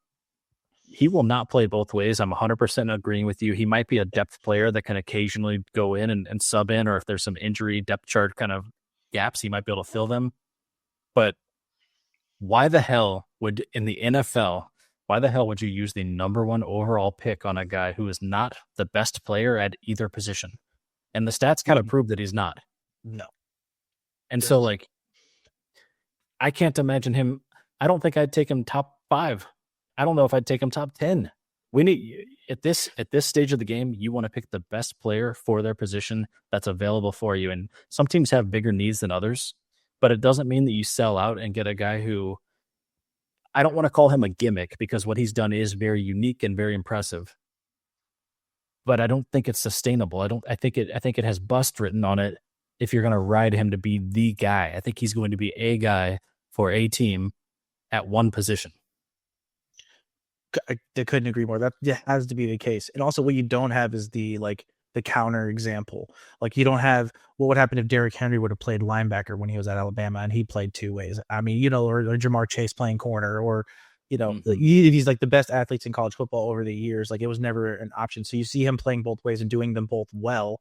He will not play both ways. I'm 100% agreeing with you. He might be a depth player that can occasionally go in and sub in, or if there's some injury depth chart kind of gaps, he might be able to fill them. But why the hell would in the NFL, why the hell would you use the number one overall pick on a guy who is not the best player at either position? And the stats kind of Mhm. prove that he's not. No. And so, There's like, I can't imagine him. I don't think I'd take him top 5. I don't know if I'd take him top 10. We need at this stage of the game, you want to pick the best player for their position that's available for you. And some teams have bigger needs than others, but it doesn't mean that you sell out and get a guy who I don't want to call him a gimmick because what he's done is very unique and very impressive. But I don't think it's sustainable. I think it has bust written on it if you're going to ride him to be the guy. I think he's going to be a guy for a team at one position. I couldn't agree more. That has to be the case. And also, what you don't have is the counter example. Like, you don't have what would happen if Derrick Henry would have played linebacker when he was at Alabama and he played two ways. I mean, or Jamar Chase playing corner, or these like the best athletes in college football over the years. Like, it was never an option. So you see him playing both ways and doing them both well.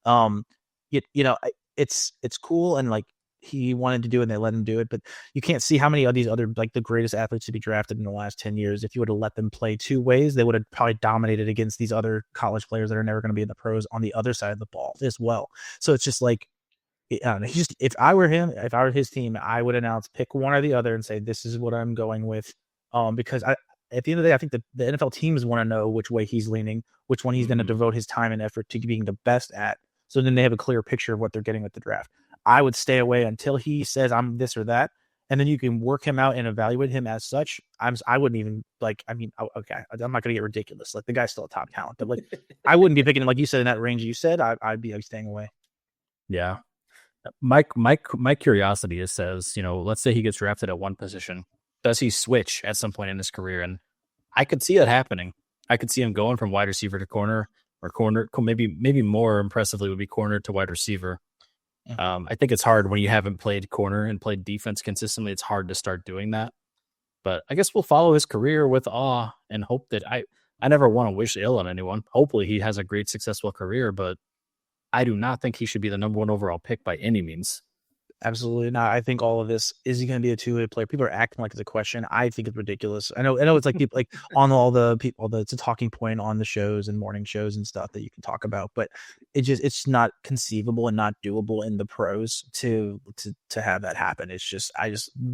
Um, it's cool, and like he wanted to do it and they let him do it, but you can't see how many of these other like the greatest athletes to be drafted in the last 10 years, if you would have let them play two ways, they would have probably dominated against these other college players that are never going to be in the pros on the other side of the ball as well. So it's just like, I don't know, if I were him, if I were his team, I would announce pick one or the other and say, this is what I'm going with. Because at the end of the day, I think the NFL teams want to know which way he's leaning, which one he's going to devote his time and effort to being the best at. So then they have a clear picture of what they're getting with the draft. I would stay away until he says I'm this or that, and then you can work him out and evaluate him as such. I wouldn't even like. I mean, okay, I'm not going to get ridiculous. Like, the guy's still a top talent, but like, I wouldn't be picking him like you said in that range you said. I'd be like staying away. Yeah. My curiosity is says, let's say he gets drafted at one position. Does he switch at some point in his career? And I could see it happening. I could see him going from wide receiver to corner, or corner, maybe more impressively would be corner to wide receiver. I think it's hard when you haven't played corner and played defense consistently. It's hard to start doing that. But I guess we'll follow his career with awe and hope that I never want to wish ill on anyone. Hopefully he has a great, successful career, but I do not think he should be the number one overall pick by any means. Absolutely not. I think all of this, is he going to be a two-way player? People are acting like it's a question. I think it's ridiculous. I know it's like people like on all the people, it's a talking point on the shows and morning shows and stuff that you can talk about, but it's not conceivable and not doable in the pros to have that happen. It's just,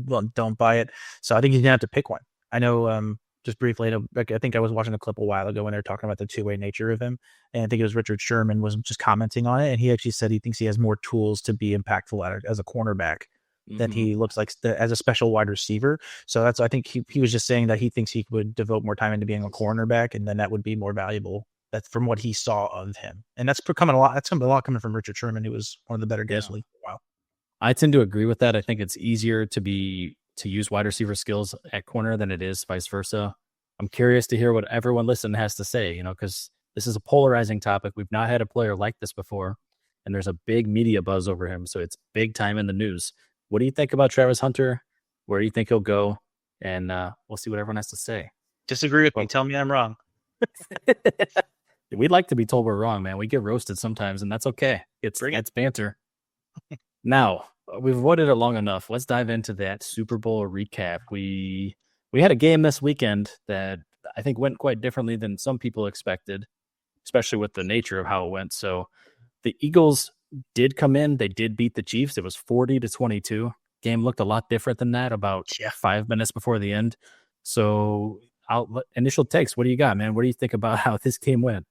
don't buy it. So I think he's gonna have to pick one. I know, just briefly, I think I was watching a clip a while ago when they were talking about the two-way nature of him. And I think it was Richard Sherman was just commenting on it. And he actually said he thinks he has more tools to be impactful as a cornerback than he looks like as a special wide receiver. So I think he was just saying that he thinks he would devote more time into being a cornerback, and then that would be more valuable. That's from what he saw of him. And that's becoming a lot. That's a lot coming from Richard Sherman, who was one of the better guys in the league for a while. I tend to agree with that. I think it's easier to use wide receiver skills at corner than it is vice versa. I'm curious to hear what everyone listening has to say, because this is a polarizing topic. We've not had a player like this before, and there's a big media buzz over him, so it's big time in the news. What do you think about Travis Hunter? Where do you think he'll go? And we'll see what everyone has to say. Disagree with me. Tell me I'm wrong. We'd like to be told we're wrong, man. We get roasted sometimes, and that's okay. It's banter. Now, we've avoided it long enough. Let's dive into that Super Bowl recap. We had a game this weekend that I think went quite differently than some people expected, especially with the nature of how it went. So the Eagles did come in. They did beat the Chiefs. It was 40-22. Game looked a lot different than that about 5 minutes before the end. So initial takes, what do you got, man? What do you think about how this game went?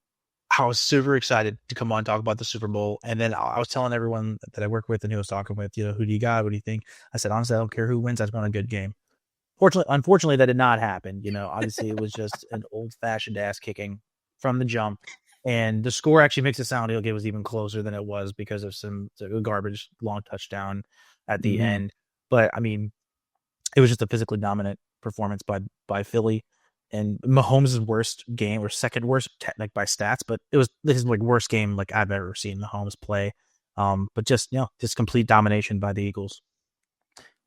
I was super excited to come on and talk about the Super Bowl. And then I was telling everyone that I work with and who I was talking with, who do you got? What do you think? I said, honestly, I don't care who wins. I just want a good game. Unfortunately, that did not happen. Obviously, it was just an old-fashioned ass kicking from the jump. And the score actually makes it sound like it was even closer than it was because of some garbage long touchdown at the end. But, I mean, it was just a physically dominant performance by Philly. And Mahomes' worst game, or second worst by stats, but this is like worst game like I've ever seen Mahomes play. But just complete domination by the Eagles.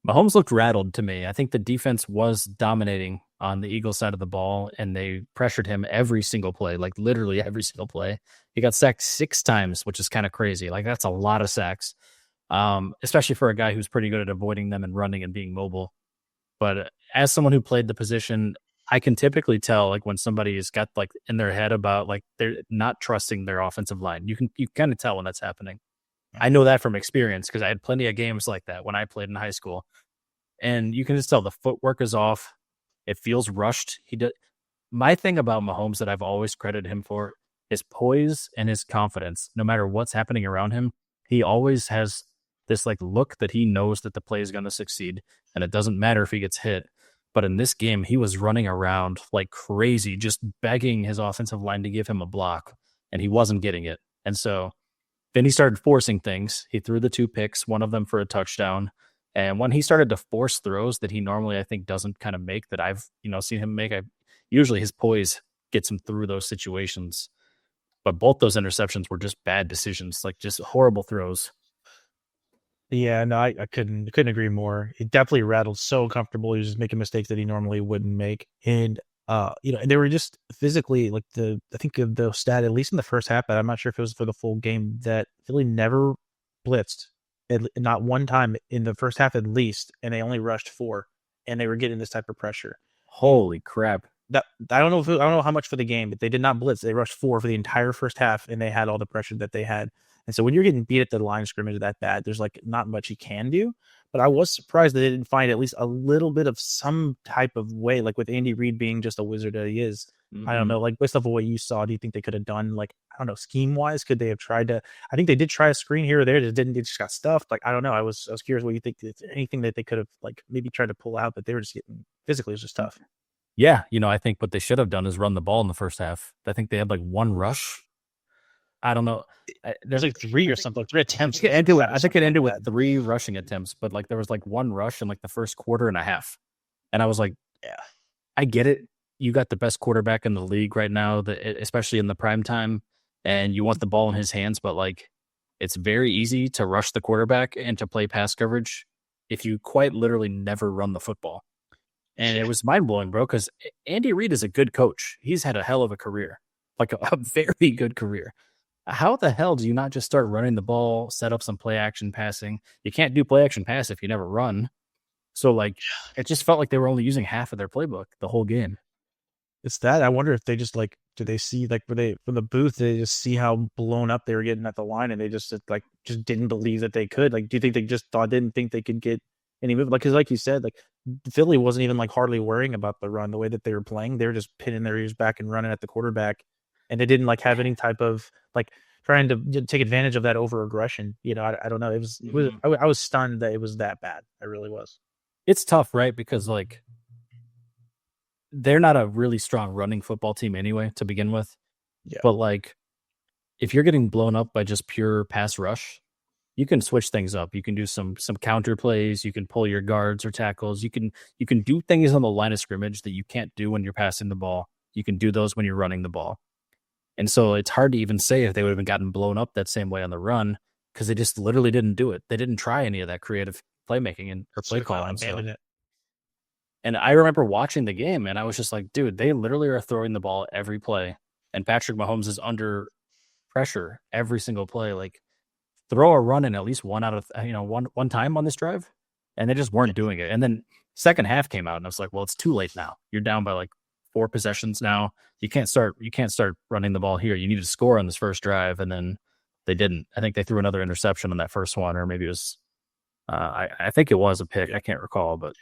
Mahomes looked rattled to me. I think the defense was dominating on the Eagles side of the ball, and they pressured him every single play, like literally every single play. He got sacked 6 times, which is kind of crazy. Like, that's a lot of sacks, especially for a guy who's pretty good at avoiding them and running and being mobile. But as someone who played the position, I can typically tell like when somebody has got like in their head about like they're not trusting their offensive line. You kind of tell when that's happening. I know that from experience because I had plenty of games like that when I played in high school, and you can just tell the footwork is off. It feels rushed. He does. My thing about Mahomes that I've always credited him for is poise and his confidence. No matter what's happening around him, he always has this like look that he knows that the play is going to succeed, and it doesn't matter if he gets hit. But in this game, he was running around like crazy, just begging his offensive line to give him a block, and he wasn't getting it. And so then he started forcing things. He threw the 2 picks, one of them for a touchdown. And when he started to force throws that he normally, I think, doesn't kind of make, that I've seen him make, usually his poise gets him through those situations. But both those interceptions were just bad decisions, like just horrible throws. Yeah, no, I couldn't agree more. It definitely rattled so comfortable. He was just making mistakes that he normally wouldn't make. And and they were just physically like I think of the stat, at least in the first half, but I'm not sure if it was for the full game, that Philly never blitzed not one time in the first half at least, and they only rushed 4, and they were getting this type of pressure. Holy crap. That I don't know how much for the game, but they did not blitz. They rushed 4 for the entire first half, and they had all the pressure that they had. And so when you're getting beat at the line of scrimmage that bad, there's like not much you can do. But I was surprised that they didn't find at least a little bit of some type of way, like with Andy Reid being just a wizard that he is. I don't know, like based off of what you saw, do you think they could have done, like, I don't know, scheme wise, could they have tried to? I think they did try a screen here or there. They just got stuffed. Like, I don't know. I was curious what you think. Anything that they could have like maybe tried to pull out, but they were just getting physically, it was just tough. Yeah, I think what they should have done is run the ball in the first half. I think they had like 1 rush. I don't know. There's like 3 or something, 3 attempts. I think it ended with 3 rushing attempts, but like there was like 1 rush in like the first quarter and a half. And I was like, Yeah, I get it. You got the best quarterback in the league right now, especially in the prime time, and you want the ball in his hands, but like it's very easy to rush the quarterback and to play pass coverage if you quite literally never run the football. And it was mind blowing, bro, because Andy Reid is a good coach. He's had a hell of a career, like a very good career. How the hell do you not just start running the ball, set up some play action passing? You can't do play action pass if you never run. So like it just felt like they were only using half of their playbook the whole game. it's that. I wonder if they just like, do they see like, were they from the booth? Did they just see how blown up they were getting at the line, and they just like just didn't believe that they could? Like, do you think they just didn't think they could get any move? Like, because like you said, like Philly wasn't even like hardly worrying about the run the way that they were playing. They were just pinning their ears back and running at the quarterback, and they didn't like have any type of like trying to take advantage of that over aggression. I don't know. I was stunned that it was that bad. I really was. It's tough, right? Because like they're not a really strong running football team anyway to begin with. Yeah. But like if you're getting blown up by just pure pass rush, you can switch things up. You can do some counter plays. You can pull your guards or tackles. You can do things on the line of scrimmage that you can't do when you're passing the ball. You can do those when you're running the ball. And so it's hard to even say if they would have gotten blown up that same way on the run because they just literally didn't do it. They didn't try any of that creative playmaking or play calling. And I remember watching the game, and I was just like, dude, they literally are throwing the ball every play. And Patrick Mahomes is under pressure every single play. Like, throw a run in at least one out of one time on this drive, and they just weren't doing it. And then second half came out, and I was like, well, it's too late now. You're down by like 4 possessions now. You can't start running the ball here. You need to score on this first drive, and then they didn't. I think they threw another interception on that first one, or maybe it was I think it was a pick. I can't recall, but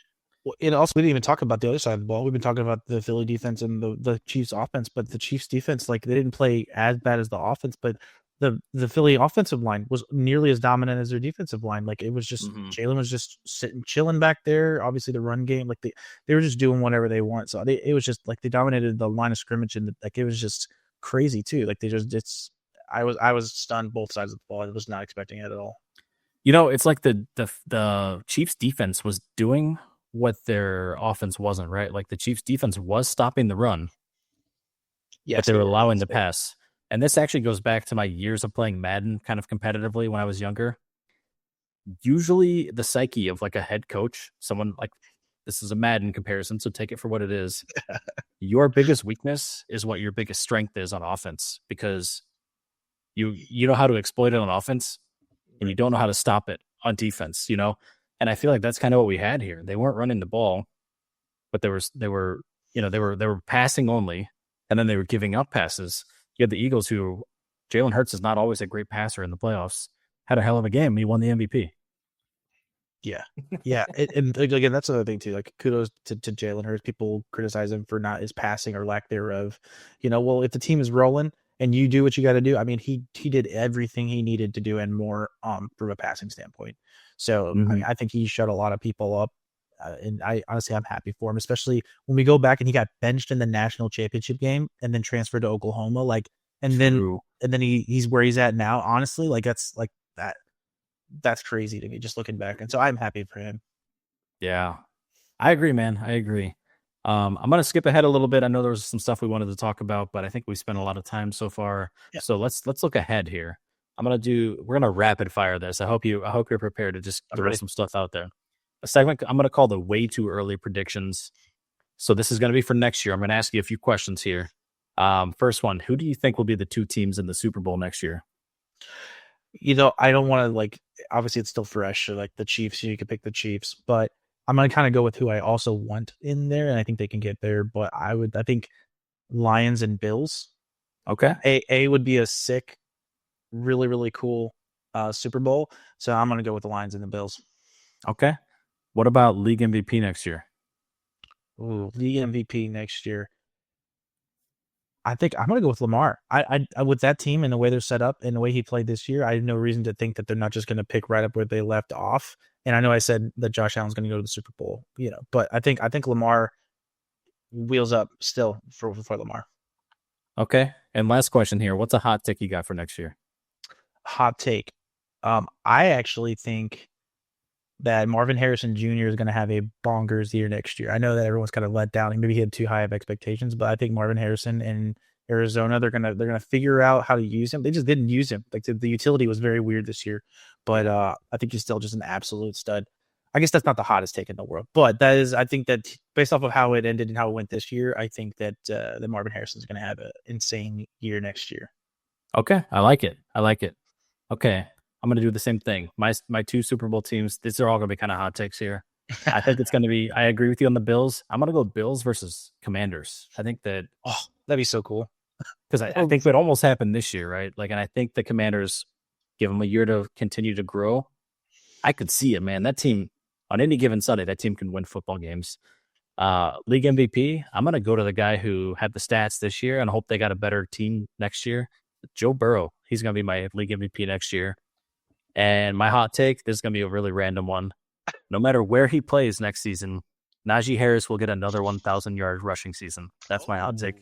And also, we didn't even talk about the other side of the ball. We've been talking about the Philly defense and the Chiefs offense, but the Chiefs defense, like, they didn't play as bad as the offense, but the Philly offensive line was nearly as dominant as their defensive line. Like, it was just Jalen was just sitting, chilling back there. Obviously, the run game, like they were just doing whatever they want. So it was just like they dominated the line of scrimmage, and like it was just crazy too. Like I was stunned both sides of the ball. I was not expecting it at all. It's like the Chiefs defense was doing what their offense wasn't, right? Like the Chiefs defense was stopping the run, but they were allowing the pass. And this actually goes back to my years of playing Madden kind of competitively when I was younger. Usually the psyche of like a head coach, someone like, this is a Madden comparison, so take it for what it is. Your biggest weakness is what your biggest strength is on offense, because you know how to exploit it on offense and you don't know how to stop it on defense, And I feel like that's kind of what we had here. They weren't running the ball, but they were they were passing only, and then they were giving up passes. You had the Eagles, who Jalen Hurts is not always a great passer in the playoffs. Had a hell of a game. He won the MVP. Yeah. Yeah. And again, that's another thing too. Like kudos to Jalen Hurts. People criticize him for not his passing or lack thereof. Well, if the team is rolling and you do what you got to do, I mean, he did everything he needed to do and more from a passing standpoint. So Mm-hmm. I think he shut a lot of people up. And I honestly, I'm happy for him, especially when we go back and he got benched in the national championship game and then transferred to Oklahoma. True. And then he's where he's at now. Honestly, like that's crazy to me just looking back. And so I'm happy for him. Yeah, I agree, man. I agree. I'm gonna skip ahead a little bit. I know there was some stuff we wanted to talk about, but I think we spent a lot of time so far. Yeah. So let's look ahead here. We're gonna rapid fire this. I hope you're prepared to just I'm throw ready. some stuff out there. A segment I'm gonna call the way too early predictions. So this is gonna be for next year. I'm gonna ask you a few questions here. First one, who do you think will be the two teams in the Super Bowl next year? I don't want to obviously it's still fresh. So like the Chiefs, you could pick the Chiefs, but I'm going to kind of go with who I also want in there. And I think they can get there, but I think Lions and Bills. Okay. A would be a sick, really, really cool Super Bowl. So I'm going to go with the Lions and the Bills. Okay. What about league MVP next year? Ooh, the MVP next year. I think I'm going to go with Lamar. I with that team and the way they're set up and the way he played this year, I have no reason to think that they're not just going to pick right up where they left off. And I know I said that Josh Allen's going to go to the Super Bowl, but I think Lamar wheels up still for Lamar. Okay. And last question here. What's a hot take you got for next year? Hot take. I actually think that Marvin Harrison Jr. is going to have a bonkers year next year. I know that everyone's kind of let down. Maybe he had too high of expectations, but I think Marvin Harrison in Arizona, they're gonna figure out how to use him. They just didn't use him. Like the utility was very weird this year, but I think he's still just an absolute stud. I guess that's not the hottest take in the world, but that is. I think that based off of how it ended and how it went this year, I think that Marvin Harrison is going to have an insane year next year. Okay. I like it. Okay. I'm going to do the same thing. My two Super Bowl teams, these are all going to be kind of hot takes here. I think it's going to be, I agree with you on the Bills. I'm going to go Bills versus Commanders. I think that, that'd be so cool. Because I think it almost happened this year, right? And I think the Commanders, give them a year to continue to grow. I could see it, man. That team, on any given Sunday, that team can win football games. League MVP, I'm going to go to the guy who had the stats this year and hope they got a better team next year. Joe Burrow. He's going to be my league MVP next year. And my hot take, this is going to be a really random one. No matter where he plays next season, Najee Harris will get another 1,000-yard rushing season. That's my hot take.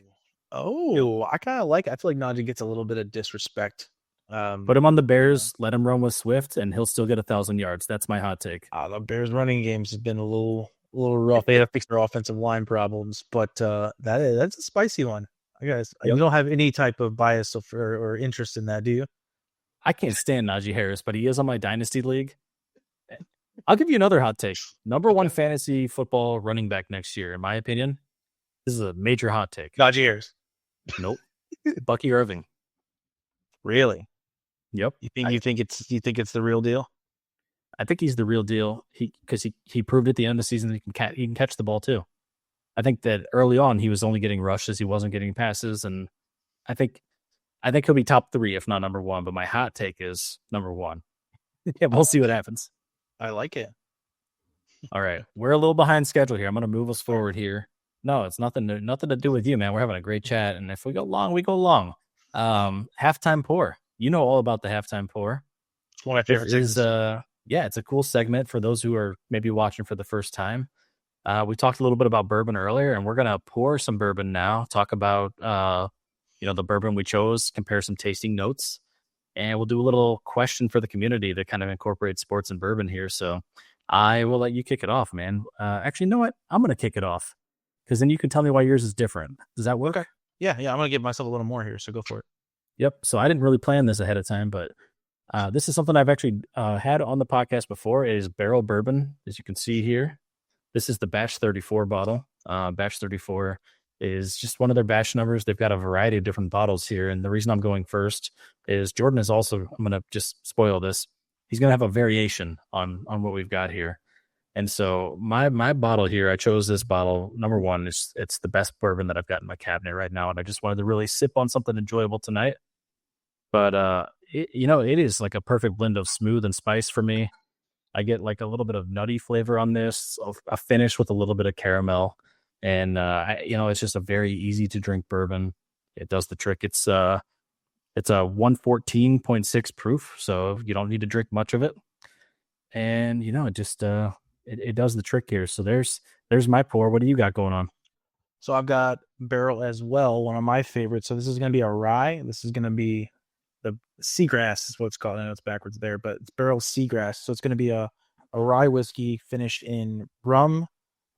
Oh, I kind of like it. I feel like Najee gets a little bit of disrespect. Put him on the Bears, let him run with Swift, and he'll still get 1,000 yards. That's my hot take. The Bears running games have been a little rough. They have to fix their offensive line problems, but that's a spicy one. I guess you don't have any type of bias or interest in that, do you? I can't stand Najee Harris, but he is on my dynasty league. I'll give you another hot take. Number one fantasy football running back next year, in my opinion. This is a major hot take. Najee Harris. Nope. Bucky Irving. Really? Yep. You think it's the real deal? I think he's the real deal. Because he proved at the end of the season that he can catch the ball too. I think that early on he was only getting rushes, he wasn't getting passes, and I think he'll be top 3, if not number 1. But my hot take is number 1. Yeah, we'll see what happens. I like it. All right, we're a little behind schedule here. I'm going to move us forward here. No, it's nothing to do with you, man. We're having a great chat, and if we go long, we go long. Halftime pour. You know all about the halftime pour. It's one of my favorite segments. It's a cool segment for those who are maybe watching for the first time. We talked a little bit about bourbon earlier, and we're gonna pour some bourbon now. Talk about the bourbon we chose, compare some tasting notes, and we'll do a little question for the community that kind of incorporates sports and bourbon here. So I will let you kick it off, man. Actually, you know what? I'm gonna kick it off because then you can tell me why yours is different. Does that work? Okay. Yeah. I'm gonna give myself a little more here, so go for it. Yep. So I didn't really plan this ahead of time, but this is something I've actually had on the podcast before. It is barrel bourbon, as you can see here. This is the Batch 34 bottle. Batch 34 is just one of their batch numbers. They've got a variety of different bottles here. And the reason I'm going first is Jordan is also, I'm going to just spoil this. He's going to have a variation on what we've got here. And so my bottle here, I chose this bottle. Number one, it's the best bourbon that I've got in my cabinet right now, and I just wanted to really sip on something enjoyable tonight. But it is like a perfect blend of smooth and spice for me. I get like a little bit of nutty flavor on this, a finish with a little bit of caramel, and it's just a very easy to drink bourbon. It does the trick. It's a 114.6 proof, so you don't need to drink much of it. And it just it does the trick here. So there's my pour. What do you got going on? So I've got barrel as well, one of my favorites. So this is going to be a rye. This is going to be the seagrass is what it's called. I know it's backwards there, but it's barrel seagrass. So it's going to be a rye whiskey finished in rum,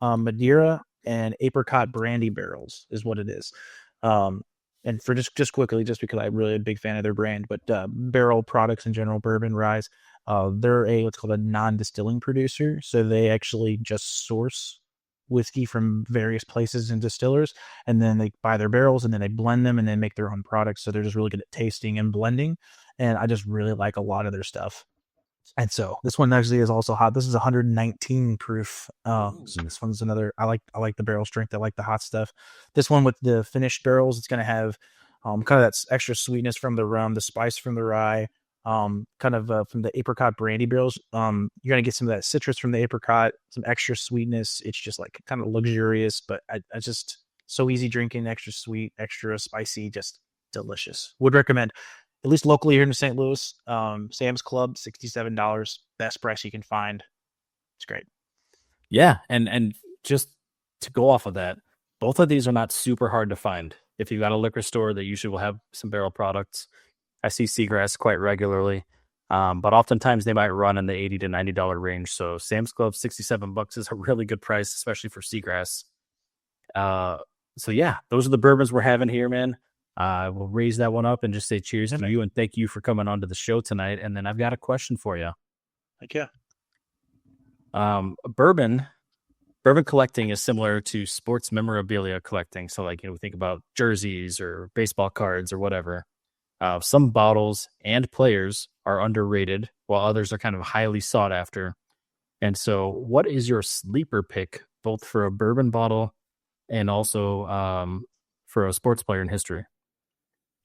Madeira, and apricot brandy barrels is what it is. And for just quickly, just because I'm really a big fan of their brand, but barrel products in general, bourbon, rye, they're what's called a non-distilling producer. So they actually just source whiskey from various places and distillers, and then they buy their barrels and then they blend them and then make their own products. So they're just really good at tasting and blending. And I just really like a lot of their stuff. And so this one actually is also hot. This is 119 proof. So this one's another. I like the barrel strength. I like the hot stuff. This one with the finished barrels, it's going to have kind of that extra sweetness from the rum, the spice from the rye, kind of from the apricot brandy barrels. You're going to get some of that citrus from the apricot, some extra sweetness. It's just like kind of luxurious, but I just so easy drinking, extra sweet, extra spicy, just delicious. Would recommend. At least locally here in St. Louis, Sam's Club, $67, best price you can find. It's great. Yeah, and just to go off of that, both of these are not super hard to find. If you've got a liquor store, they usually will have some barrel products. I see Seagrass quite regularly, but oftentimes they might run in the $80 to $90 range. So Sam's Club, $67 is a really good price, especially for Seagrass. So yeah, those are the bourbons we're having here, man. We'll raise that one up and just say cheers to you and thank you for coming on to the show tonight. And then I've got a question for you. Heck yeah. Bourbon collecting is similar to sports memorabilia collecting. So like, we think about jerseys or baseball cards or whatever. Some bottles and players are underrated while others are kind of highly sought after. And so what is your sleeper pick, both for a bourbon bottle and also for a sports player in history?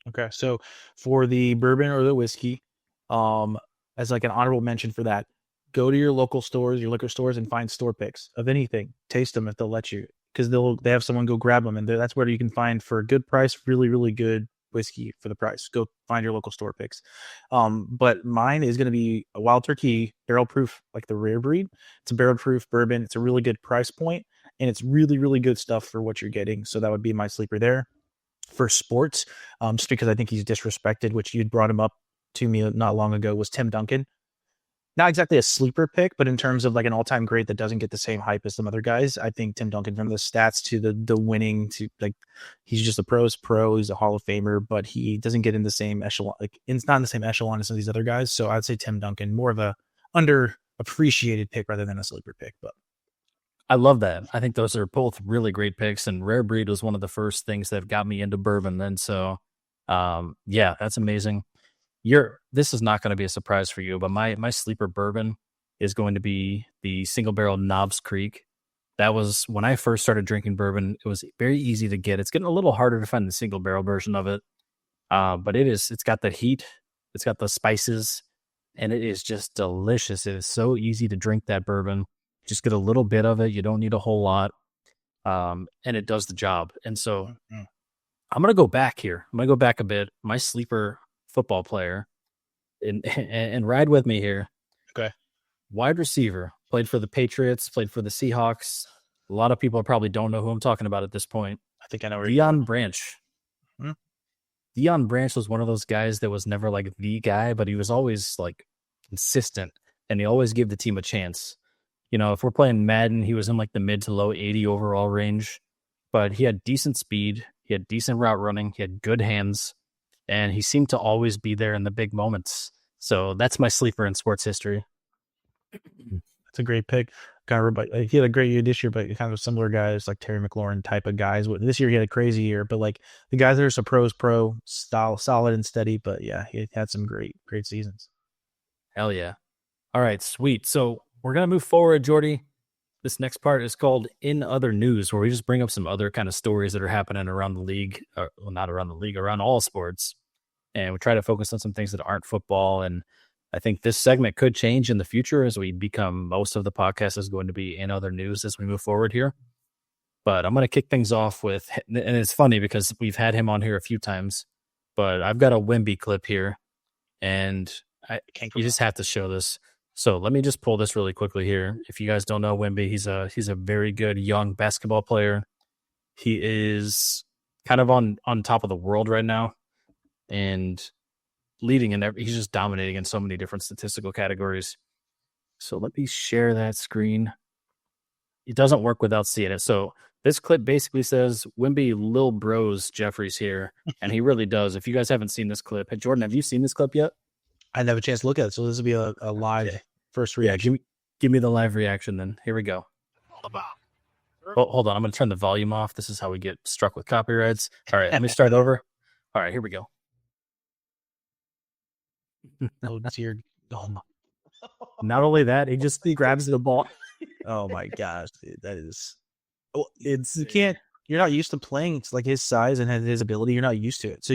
Okay. So for the bourbon or the whiskey, as like an honorable mention for that, go to your local stores, your liquor stores, and find store picks of anything. Taste them if they'll let you, because they have someone go grab them, and that's where you can find for a good price, really, really good whiskey for the price. Go find your local store picks. But mine is going to be a Wild Turkey barrel proof, like the rare breed. It's a barrel proof bourbon. It's a really good price point, and it's really, really good stuff for what you're getting. So that would be my sleeper there. For sports, just because I think he's disrespected, which you'd brought him up to me not long ago, was Tim Duncan. Not exactly a sleeper pick, but in terms of like an all-time great that doesn't get the same hype as some other guys, I think Tim Duncan, from the stats to the winning to like, he's just a pro's pro. He's a Hall of Famer, but he doesn't get in the same echelon. Like, it's not in the same echelon as some of these other guys. So I'd say Tim Duncan, more of a underappreciated pick rather than a sleeper pick. But I love that. I think those are both really great picks, and Rare Breed was one of the first things that got me into bourbon. And so, yeah, that's amazing. This is not going to be a surprise for you, but my sleeper bourbon is going to be the single barrel Knobs Creek. That was when I first started drinking bourbon. It was very easy to get. It's getting a little harder to find the single barrel version of it. But it's got the heat, it's got the spices, and it is just delicious. It is so easy to drink that bourbon. Just get a little bit of it. You don't need a whole lot. And it does the job. And so I'm going to go back here. I'm going to go back a bit. My sleeper football player, and ride with me here. Okay. Wide receiver, played for the Patriots, played for the Seahawks. A lot of people probably don't know who I'm talking about at this point. I think I know where Deion Branch. Deion Branch was one of those guys that was never like the guy, but he was always like consistent, and he always gave the team a chance. If we're playing Madden, he was in like the mid to low 80 overall range, but he had decent speed. He had decent route running. He had good hands, and he seemed to always be there in the big moments. So that's my sleeper in sports history. That's a great pick. Kind of, he had a great year this year, but kind of similar guys like Terry McLaurin type of guys. This year he had a crazy year, but like the guys that are so pro style, solid and steady. But yeah, he had some great seasons. Hell yeah. All right, sweet. So we're going to move forward, Jordy. This next part is called In Other News, where we just bring up some other kind of stories that are happening around the league, or, well, not around the league, around all sports. And we try to focus on some things that aren't football. And I think this segment could change in the future as we become most of the podcast is going to be in other news as we move forward here. But I'm going to kick things off with, and it's funny because we've had him on here a few times, but I've got a Wimby clip here, and you just have to show this. So let me just pull this really quickly here. If you guys don't know Wimby, he's a very good young basketball player. He is kind of on top of the world right now, and leading in every. He's just dominating in so many different statistical categories. So let me share that screen. It doesn't work without seeing it. So this clip basically says Wimby Lil Bros Jeffries here, and he really does. If you guys haven't seen this clip, hey, Jordan, have you seen this clip yet? I didn't have a chance to look at it, so this will be a live first reaction. Yeah, give me the live reaction then. Here we go. Oh, hold on, I'm going to turn the volume off. This is how we get struck with copyrights. All right, let me start over. All right, here we go. Oh, dear. Oh, not only that, he just grabs the ball. Oh my gosh, dude, that is. Well, you're not used to playing. It's like his size and his ability. You're not used to it. So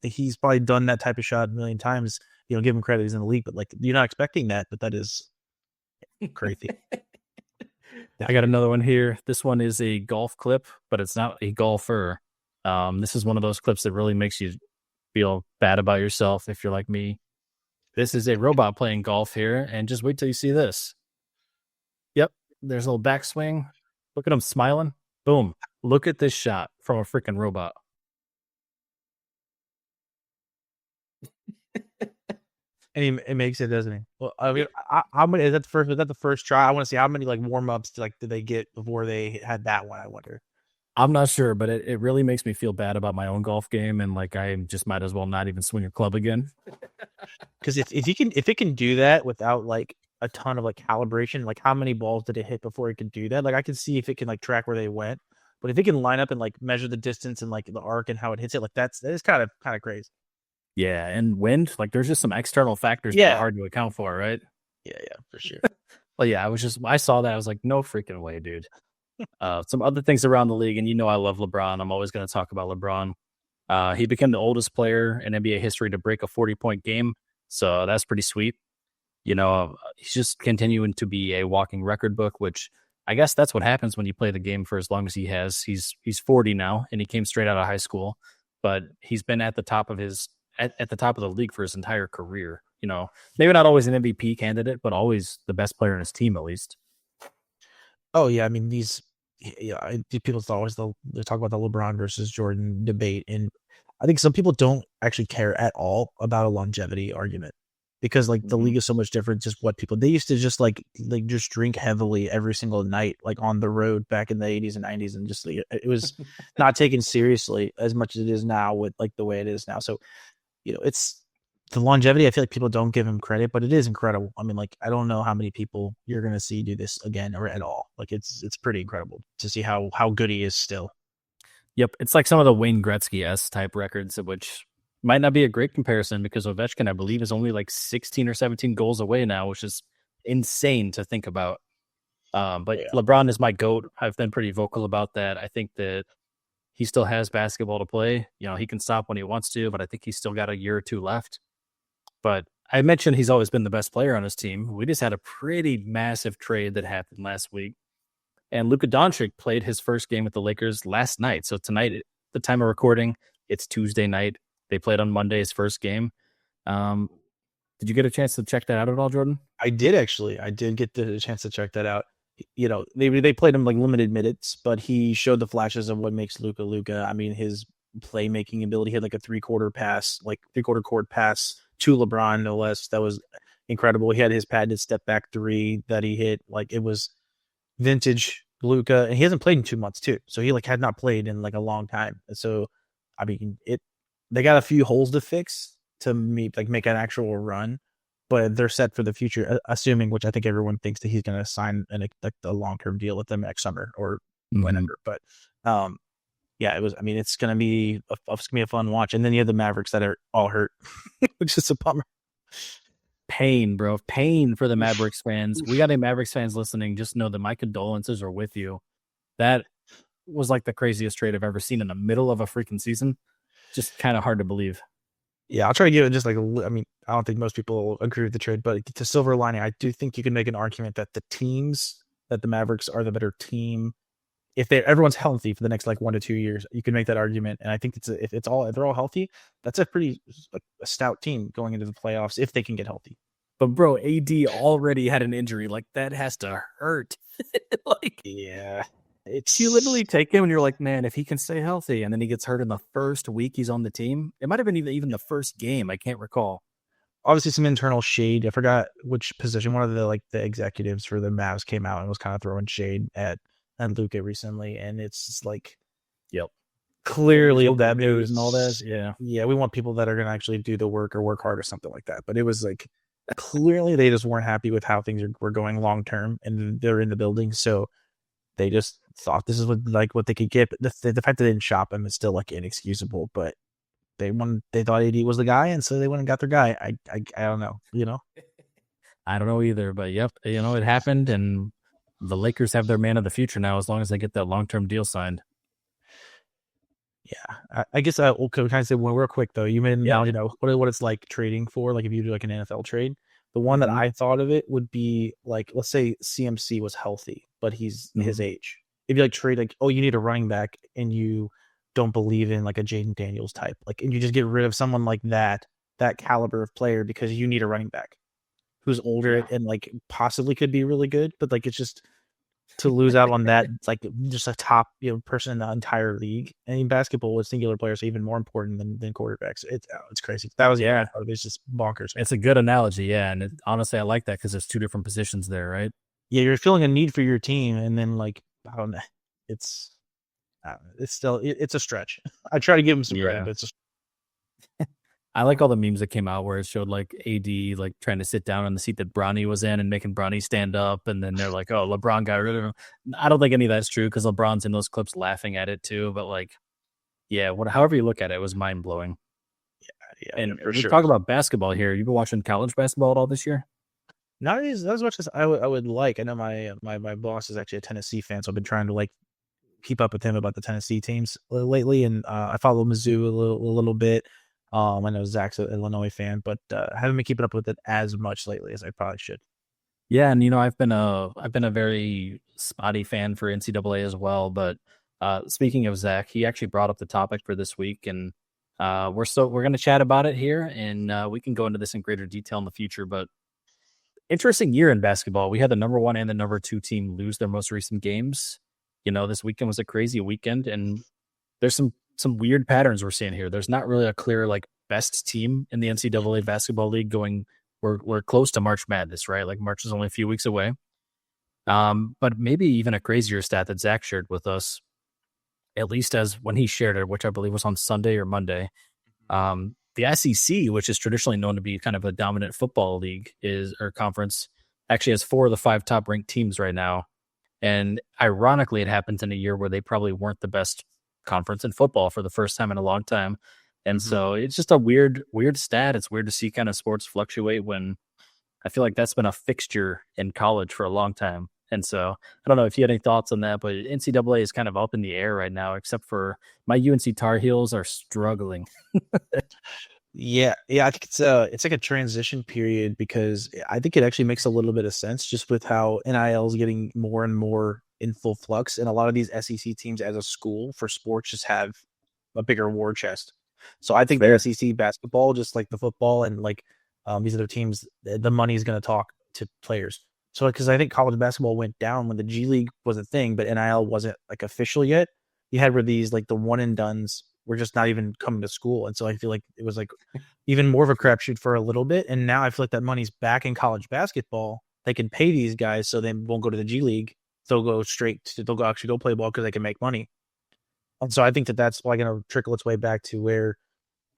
he's probably done that type of shot a million times. Give him credit. He's in the league, but like you're not expecting that. But that is crazy. I got another one here. This one is a golf clip, but it's not a golfer. This is one of those clips that really makes you feel bad about yourself if you're like me. This is a robot playing golf here, and just wait till you see this. Yep, there's a little backswing. Look at him smiling. Boom. Look at this shot from a freaking robot. And it makes it, doesn't he? Well, I mean, how many is that the first? Was that the first try? I want to see how many like warm ups did they get before they had that one. I wonder. I'm not sure, but it really makes me feel bad about my own golf game, and like I just might as well not even swing a club again. Because if it can do that without like a ton of like calibration, like how many balls did it hit before it could do that? Like I can see if it can like track where they went, but if it can line up and like measure the distance and like the arc and how it hits it, like that is kind of crazy. Yeah, and wind, like there's just some external factors that are hard to account for, right? Yeah, for sure. Well, yeah, I saw that. I was like, no freaking way, dude. Some other things around the league, and I love LeBron. I'm always going to talk about LeBron. He became the oldest player in NBA history to break a 40-point game, so that's pretty sweet. He's just continuing to be a walking record book, which I guess that's what happens when you play the game for as long as he has. He's 40 now, and he came straight out of high school, but he's been at the top of at the top of the league for his entire career. Maybe not always an MVP candidate, but always the best player in his team, at least. Oh yeah, I mean people always they talk about the LeBron versus Jordan debate, and I think some people don't actually care at all about a longevity argument because like the league is so much different. Just what they used to just like just drink heavily every single night, like on the road back in the 80s and 90s, and just it was not taken seriously as much as it is now with like the way it is now. So it's the longevity. I feel like people don't give him credit, but it is incredible. I mean, like I don't know how many people you're gonna see do this again or at all. Like it's pretty incredible to see how good he is still. Yep, it's like some of the Wayne Gretzky-esque type records, which might not be a great comparison because Ovechkin, I believe, is only like 16 or 17 goals away now, which is insane to think about. But LeBron is my GOAT. I've been pretty vocal about that. I think that he still has basketball to play. He can stop when he wants to, but I think he's still got a year or two left. But I mentioned he's always been the best player on his team. We just had a pretty massive trade that happened last week. And Luka Doncic played his first game with the Lakers last night. So tonight, at the time of recording, it's Tuesday night. They played on Monday, his first game. Did you get a chance to check that out at all, Jordan? I did actually. I did get the chance to check that out. They played him like limited minutes, but he showed the flashes of what makes Luka Luka. I mean, his playmaking ability. He had like a three-quarter court pass to LeBron, no less. That was incredible. He had his patented step back three that he hit. Like it was vintage Luka, and he hasn't played in 2 months too. So he like had not played in like a long time. And so, I mean, they got a few holes to fix to make an actual run, but they're set for the future, assuming, which I think everyone thinks, that he's going to sign a long-term deal with them next summer or whenever. But yeah, it was. I mean, it's gonna be a fun watch. And then you have the Mavericks that are all hurt, which is a bummer. pain, bro. Pain for the Mavericks fans. We got any Mavericks fans listening. Just know that my condolences are with you. That was like the craziest trade I've ever seen in the middle of a freaking season. Just kind of hard to believe. Yeah, I'll try to give it just like I mean, I don't think most people agree with the trade, but to silver lining, I do think you can make an argument that the Mavericks are the better team. If everyone's healthy for the next like 1 to 2 years, you can make that argument. And I think if they're all healthy, that's a pretty a stout team going into the playoffs if they can get healthy. But bro, AD already had an injury. Like that has to hurt. Like yeah, you literally take him and you're like, man, if he can stay healthy, and then he gets hurt in the first week he's on the team. It might have been even the first game. I can't recall. Obviously some internal shade. I forgot which position. One of the executives for the Mavs came out and was kind of throwing shade at Luka recently, and it's just like, yep, clearly that news and all that. Yeah, we want people that are going to actually do the work or work hard or something like that. But it was like clearly they just weren't happy with how things were going long term, and they're in the building, so they just thought this is what they could get. But the fact that they didn't shop him is still like inexcusable. But they thought AD was the guy, and so they went and got their guy. I don't know, I don't know either, but yep, it happened, and the Lakers have their man of the future now, as long as they get that long-term deal signed. Yeah, I guess I will kind of say real quick though. You may now what it's like trading for, like if you do like an NFL trade. The one that I thought of it would be like, let's say CMC was healthy, but he's his age. If you like trade like, oh, you need a running back, and you don't believe in like a Jaden Daniels type, like, and you just get rid of someone like that caliber of player because you need a running back who's older and like possibly could be really good, but like it's just to lose out on that, like just a top person in the entire league. And in basketball, with singular players, are even more important than quarterbacks. It's crazy. That was it's just bonkers. It's a good analogy, yeah. And honestly, I like that because there's two different positions there, right? Yeah, you're feeling a need for your team, and then like I don't know, it's still it's a stretch. I try to give him some credit, but it's just. I like all the memes that came out where it showed like AD like trying to sit down on the seat that Bronny was in and making Bronny stand up, and then they're like, "Oh, LeBron got rid of him." I don't think any of that's true because LeBron's in those clips laughing at it too. But like, yeah, however you look at it, it was mind blowing. Yeah, and we talk about basketball here. You've been watching college basketball at all this year? Not as much as I would like. I know my boss is actually a Tennessee fan, so I've been trying to like keep up with him about the Tennessee teams lately, and I follow Mizzou a little bit. I know Zach's an Illinois fan, but haven't been keeping up with it as much lately as I probably should. Yeah, and I've been a very spotty fan for NCAA as well. But speaking of Zach, he actually brought up the topic for this week, and we're going to chat about it here, and we can go into this in greater detail in the future. But interesting year in basketball. We had the number 1 and the number 2 team lose their most recent games. This weekend was a crazy weekend, and there's some weird patterns we're seeing here. There's not really a clear like best team in the NCAA basketball league going. We're close to March Madness, right? Like March is only a few weeks away. But maybe even a crazier stat that Zach shared with us, at least as when he shared it, which I believe was on Sunday or Monday. The SEC, which is traditionally known to be kind of a dominant football league or conference, actually has 4 of the 5 top ranked teams right now. And ironically, it happens in a year where they probably weren't the best conference in football for the first time in a long time. And so it's just a weird stat. It's weird to see kind of sports fluctuate when I feel like that's been a fixture in college for a long time. And so I don't know if you had any thoughts on that, but NCAA is kind of up in the air right now, except for my UNC Tar Heels are struggling. Yeah. I think it's like a transition period because I think it actually makes a little bit of sense just with how NIL is getting more and more in full flux, and a lot of these SEC teams as a school for sports just have a bigger war chest. So I think the SEC basketball, just like the football and like these other teams, the money is going to talk to players. So because I think college basketball went down when the G League was a thing, but NIL wasn't like official yet. You had where these like the one and dones were just not even coming to school, and so I feel like it was like even more of a crapshoot for a little bit. And now I feel like that money's back in college basketball. They can pay these guys so they won't go to the G League. They'll actually go play ball because they can make money. And so I think that's probably going to trickle its way back to where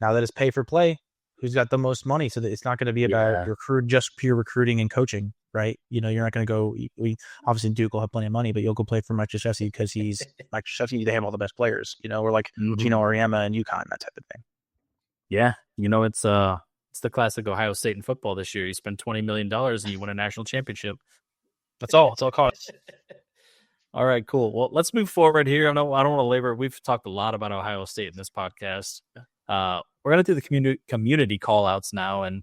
now that it's pay for play, who's got the most money, so that it's not going to be about just pure recruiting and coaching, right? You're not going to go. Obviously Duke will have plenty of money, but you'll go play for Mike Krzyzewski because he's Mike Krzyzewski. They have all the best players, or like Gino Auriemma and UConn, that type of thing. Yeah, it's It's the classic Ohio State in football this year. You spend $20 million and you win a national championship. That's all. It's all costs. All right, cool. Well, let's move forward here. I don't want to labor. We've talked a lot about Ohio State in this podcast. We're going to do the community call outs now. And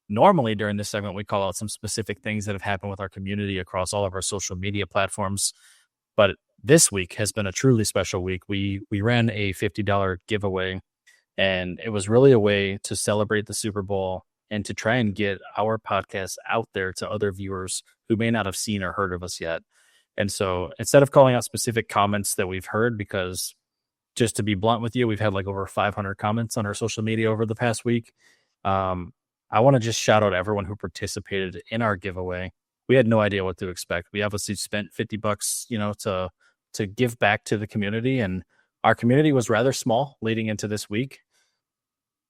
normally during this segment, we call out some specific things that have happened with our community across all of our social media platforms. But this week has been a truly special week. We ran a $50 giveaway, and it was really a way to celebrate the Super Bowl and to try and get our podcast out there to other viewers who may not have seen or heard of us yet. And so instead of calling out specific comments that we've heard, because just to be blunt with you, we've had like over 500 comments on our social media over the past week. I want to just shout out everyone who participated in our giveaway. We had no idea what to expect. We obviously spent $50, to give back to the community, and our community was rather small leading into this week,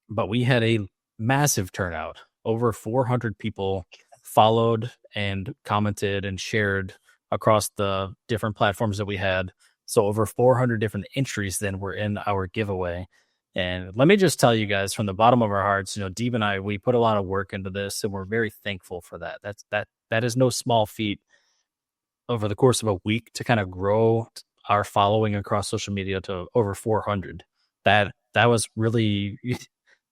but we had a massive turnout. Over 400 people followed and commented and shared across the different platforms that we had. So over 400 different entries then were in our giveaway. And let me just tell you guys from the bottom of our hearts, Deeb and I, we put a lot of work into this, and we're very thankful for that. That is no small feat over the course of a week to kind of grow our following across social media to over 400. That was really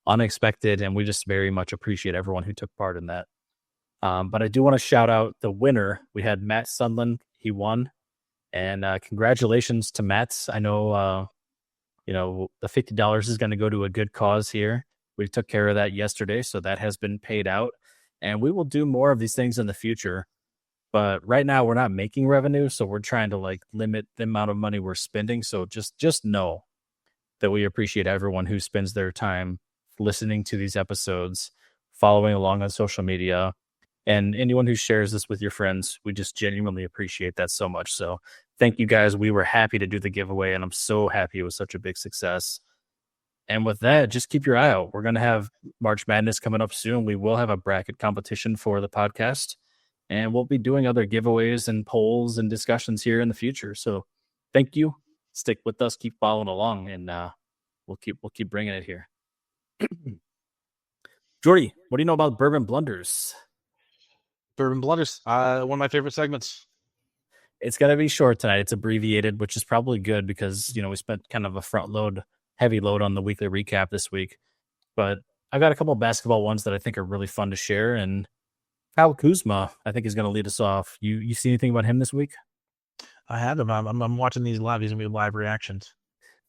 unexpected, and we just very much appreciate everyone who took part in that. But I do want to shout out the winner. We had Matt Sundlin. He won. And congratulations to Matt. I know, the $50 is going to go to a good cause here. We took care of that yesterday, so that has been paid out. And we will do more of these things in the future. But right now, we're not making revenue, so we're trying to limit the amount of money we're spending. So just know that we appreciate everyone who spends their time listening to these episodes, following along on social media, and anyone who shares this with your friends. We just genuinely appreciate that so much. So thank you guys. We were happy to do the giveaway, and I'm so happy it was such a big success. And with that, just keep your eye out. We're going to have March Madness coming up soon. We will have a bracket competition for the podcast, and we'll be doing other giveaways and polls and discussions here in the future. So thank you. Stick with us. Keep following along, and we'll keep bringing it here. Jordy, what do you know about Bourbon Blunders? Bourbon blunders. One of my favorite segments. It's going to be short tonight. It's abbreviated, which is probably good because, we spent kind of a heavy load on the weekly recap this week. But I've got a couple of basketball ones that I think are really fun to share. And Kyle Kuzma, I think, is going to lead us off. You see anything about him this week? I had him. I'm watching these live. These are going to be live reactions.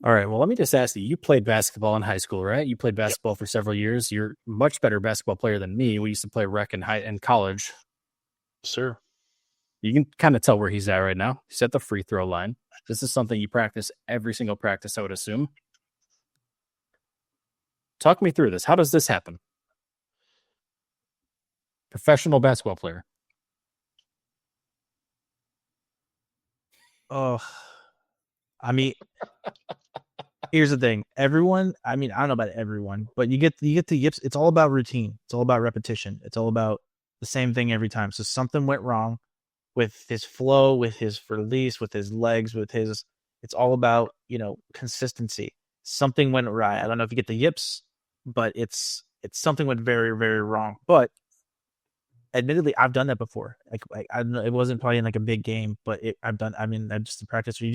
All right. Well, let me just ask you. You played basketball in high school, right? You played basketball for several years. You're a much better basketball player than me. We used to play rec in college. Sir. You can kind of tell where he's at right now. He's at the free throw line. This is something you practice every single practice, I would assume. Talk me through this. How does this happen? Professional basketball player. Oh, I mean, here's the thing. Everyone, I don't know about everyone, but you get the yips. It's all about routine. It's all about repetition. It's all about the same thing every time. So something went wrong with his flow, with his release, with his legs, it's all about, consistency. Something went right. I don't know if you get the yips, but it's something went very, very wrong. But admittedly, I've done that before. I don't know, it wasn't probably in a big game, but I've just in practice where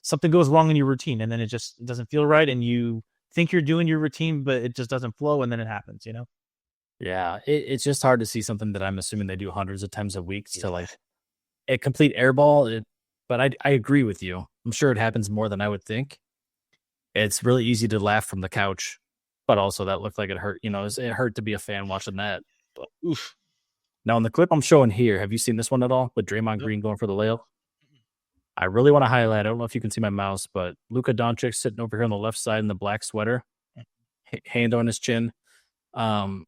something goes wrong in your routine, and then it doesn't feel right, and you think you're doing your routine, but it just doesn't flow, and then it happens, Yeah, it's just hard to see something that I'm assuming they do hundreds of times a week to a complete airball. But I agree with you. I'm sure it happens more than I would think. It's really easy to laugh from the couch, but also that looked like it hurt. It hurt to be a fan watching that. But oof. Now, in the clip I'm showing here, have you seen this one at all with Draymond Green going for the layup? I really want to highlight, I don't know if you can see my mouse, but Luka Doncic sitting over here on the left side in the black sweater, hand on his chin. I'll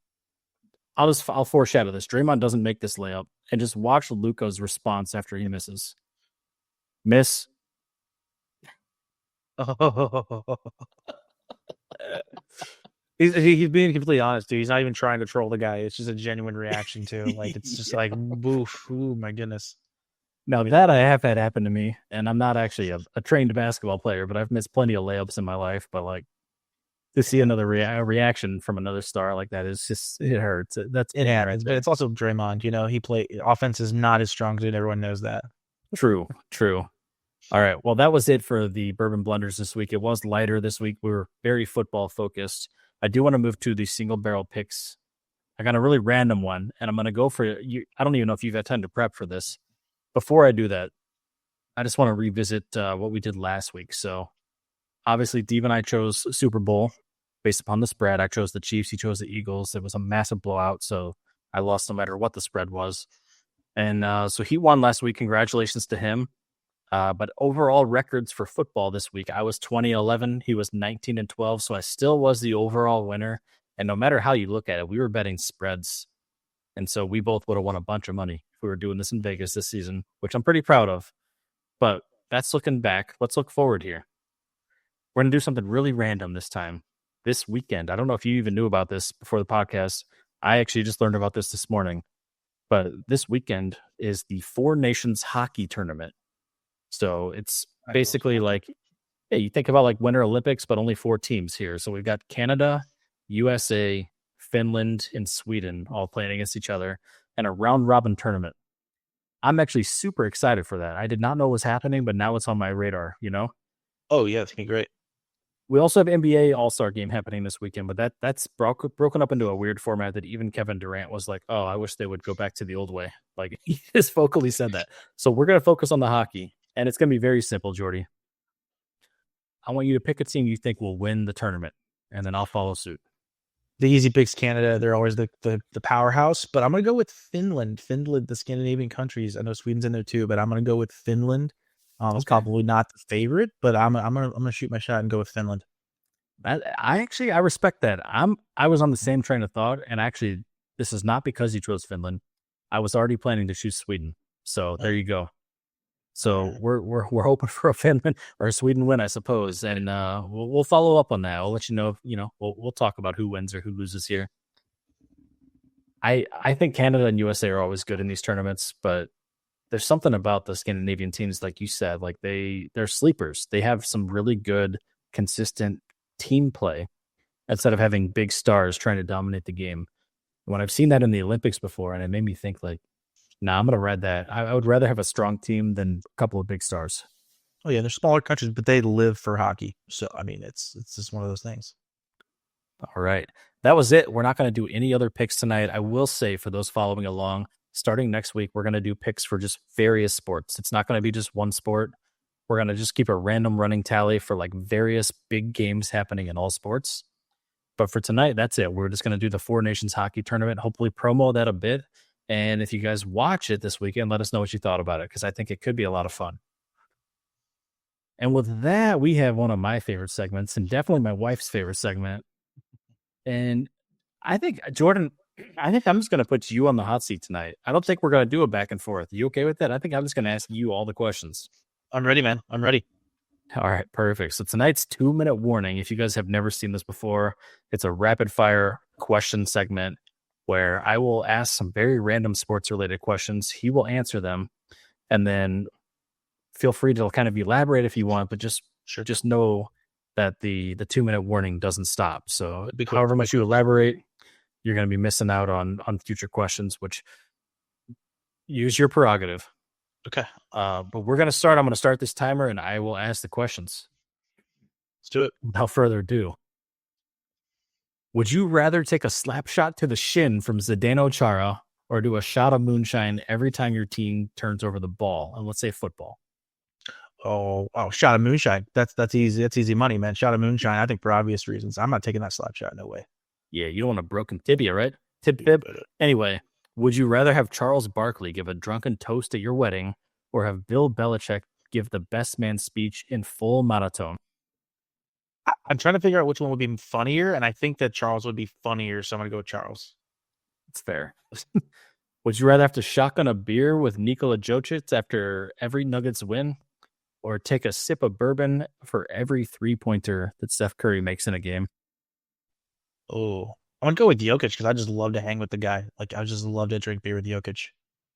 foreshadow this. Draymond doesn't make this layup, and just watch Luka's response after he misses. Miss. He's being completely honest, dude. He's not even trying to troll the guy. It's just a genuine reaction to it's just boof. Ooh, my goodness. Now that I have had happen to me, and I'm not actually a trained basketball player, but I've missed plenty of layups in my life. But to see another reaction from another star like that is just it hurts. That's It pain right happens, but there. it's also Draymond. He play offense is not as strong as it. Everyone knows that. True, true. All right. Well, that was it for the Bourbon Blunders this week. It was lighter this week. We were very football focused. I do want to move to the single barrel picks. I got a really random one, and I'm going to go for you. I don't even know if you've had time to prep for this. Before I do that, I just want to revisit what we did last week. So, obviously, Steve and I chose Super Bowl based upon the spread. I chose the Chiefs. He chose the Eagles. It was a massive blowout, so I lost no matter what the spread was. And so he won last week. Congratulations to him. But overall records for football this week, I was 20-11. He was 19-12. So I still was the overall winner. And no matter how you look at it, we were betting spreads. And so we both would have won a bunch of money if we were doing this in Vegas this season, which I'm pretty proud of. But that's looking back. Let's look forward here. We're going to do something really random this time. This weekend, I don't know if you even knew about this before the podcast. I actually just learned about this morning. But this weekend is the Four Nations Hockey Tournament. So it's basically like, hey, you think about like Winter Olympics, but only 4 teams here. So we've got Canada, USA, Finland, and Sweden all playing against each other in a round robin tournament. I'm actually super excited for that. I did not know what was happening, but now it's on my radar, Oh yeah, it's gonna be great. We also have NBA All-Star game happening this weekend, but that's broken up into a weird format that even Kevin Durant was like, oh, I wish they would go back to the old way. Like he just vocally said that. So we're going to focus on the hockey, and it's going to be very simple, Jordy. I want you to pick a team you think will win the tournament, and then I'll follow suit. The easy picks Canada. They're always the powerhouse, but I'm gonna go with Finland. Finland, the Scandinavian countries. I know Sweden's in there too, but I'm gonna go with Finland. It's probably not the favorite, but I'm gonna shoot my shot and go with Finland. I respect that. I was on the same train of thought, and actually, this is not because you chose Finland. I was already planning to choose Sweden, so there you go. So we're hoping for a Finland or a Sweden win, I suppose, and we'll follow up on that. I'll let you know. We'll talk about who wins or who loses here. I think Canada and USA are always good in these tournaments, but there's something about the Scandinavian teams, like you said, like they're sleepers. They have some really good, consistent team play instead of having big stars trying to dominate the game. When I've seen that in the Olympics before, and it made me think like, nah, I'm going to ride that. I would rather have a strong team than a couple of big stars. Oh yeah, they're smaller countries, but they live for hockey. So I mean, it's just one of those things. All right. That was it. We're not going to do any other picks tonight. I will say for those following along, starting next week, we're going to do picks for just various sports. It's not going to be just one sport. We're going to just keep a random running tally for like various big games happening in all sports. But for tonight, that's it. We're just going to do the Four Nations Hockey Tournament, hopefully promo that a bit. And if you guys watch it this weekend, let us know what you thought about it, because I think it could be a lot of fun. And with that, we have one of my favorite segments, and definitely my wife's favorite segment. And I think, Jordan, I'm just going to put you on the hot seat tonight. I don't think we're going to do a back and forth. You okay with that? I think I'm just going to ask you all the questions. I'm ready, man. I'm ready. All right, perfect. So tonight's 2-minute warning. If you guys have never seen this before, it's a rapid fire question segment where I will ask some very random sports related questions. He will answer them, and then feel free to kind of elaborate if you want, but just know that the 2-minute warning doesn't stop. So however much you elaborate, you're going to be missing out on future questions, which use your prerogative. Okay. But we're going to start. I'm going to start this timer, and I will ask the questions. Let's do it. Without further ado. Would you rather take a slap shot to the shin from Zdeno Chara or do a shot of moonshine every time your team turns over the ball? And let's say football. Oh, shot of moonshine. That's easy. That's easy money, man. Shot of moonshine. I think for obvious reasons. I'm not taking that slap shot. No way. Yeah, you don't want a broken tibia, right? Tib. Anyway, would you rather have Charles Barkley give a drunken toast at your wedding or have Bill Belichick give the best man speech in full monotone? I'm trying to figure out which one would be funnier, and I think that Charles would be funnier, so I'm going to go with Charles. It's fair. Would you rather have to shotgun a beer with Nikola Jokic after every Nuggets win or take a sip of bourbon for every 3-pointer that Steph Curry makes in a game? Oh, I'm going to go with Jokic because I just love to hang with the guy. Like, I just love to drink beer with Jokic.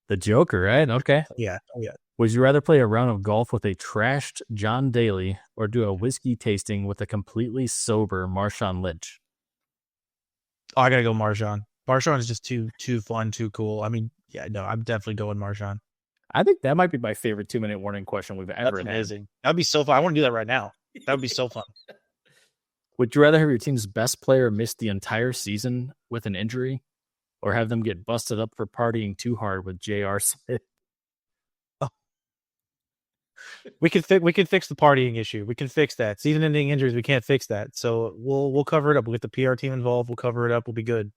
The Joker, right? Okay. Yeah. Oh yeah. Would you rather play a round of golf with a trashed John Daly or do a whiskey tasting with a completely sober Marshawn Lynch? Oh, I gotta go Marshawn. Marshawn is just too fun, too cool. I mean, yeah, no, I'm definitely going Marshawn. I think that might be my favorite 2-minute warning question we've ever That's had. amazing. That'd be so fun. I want to do that right now. That would be so fun. Would you rather have your team's best player miss the entire season with an injury or have them get busted up for partying too hard with J.R. Smith? Oh, we can fix the partying issue. We can fix that. Season-ending injuries, we can't fix that. So we'll cover it up. We'll get the PR team involved. We'll cover it up. We'll be good.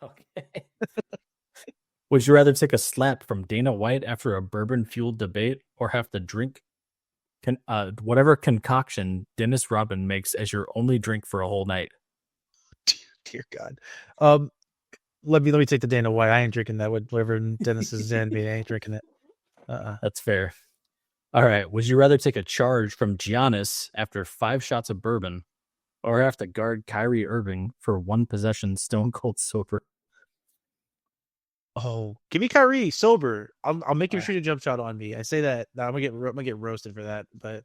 Okay. Would you rather take a slap from Dana White after a bourbon-fueled debate or have to drink whatever concoction Dennis Rodman makes as your only drink for a whole night? Dear God. Let me take the Dana White. I ain't drinking that. Whatever Dennis is in me, I ain't drinking it. That's fair. All right. Would you rather take a charge from Giannis after 5 shots of bourbon or have to guard Kyrie Irving for 1 possession stone cold sober? Oh, give me Kyrie sober. I'll make him shoot a jump shot on me. I say that. I'm gonna get roasted for that. But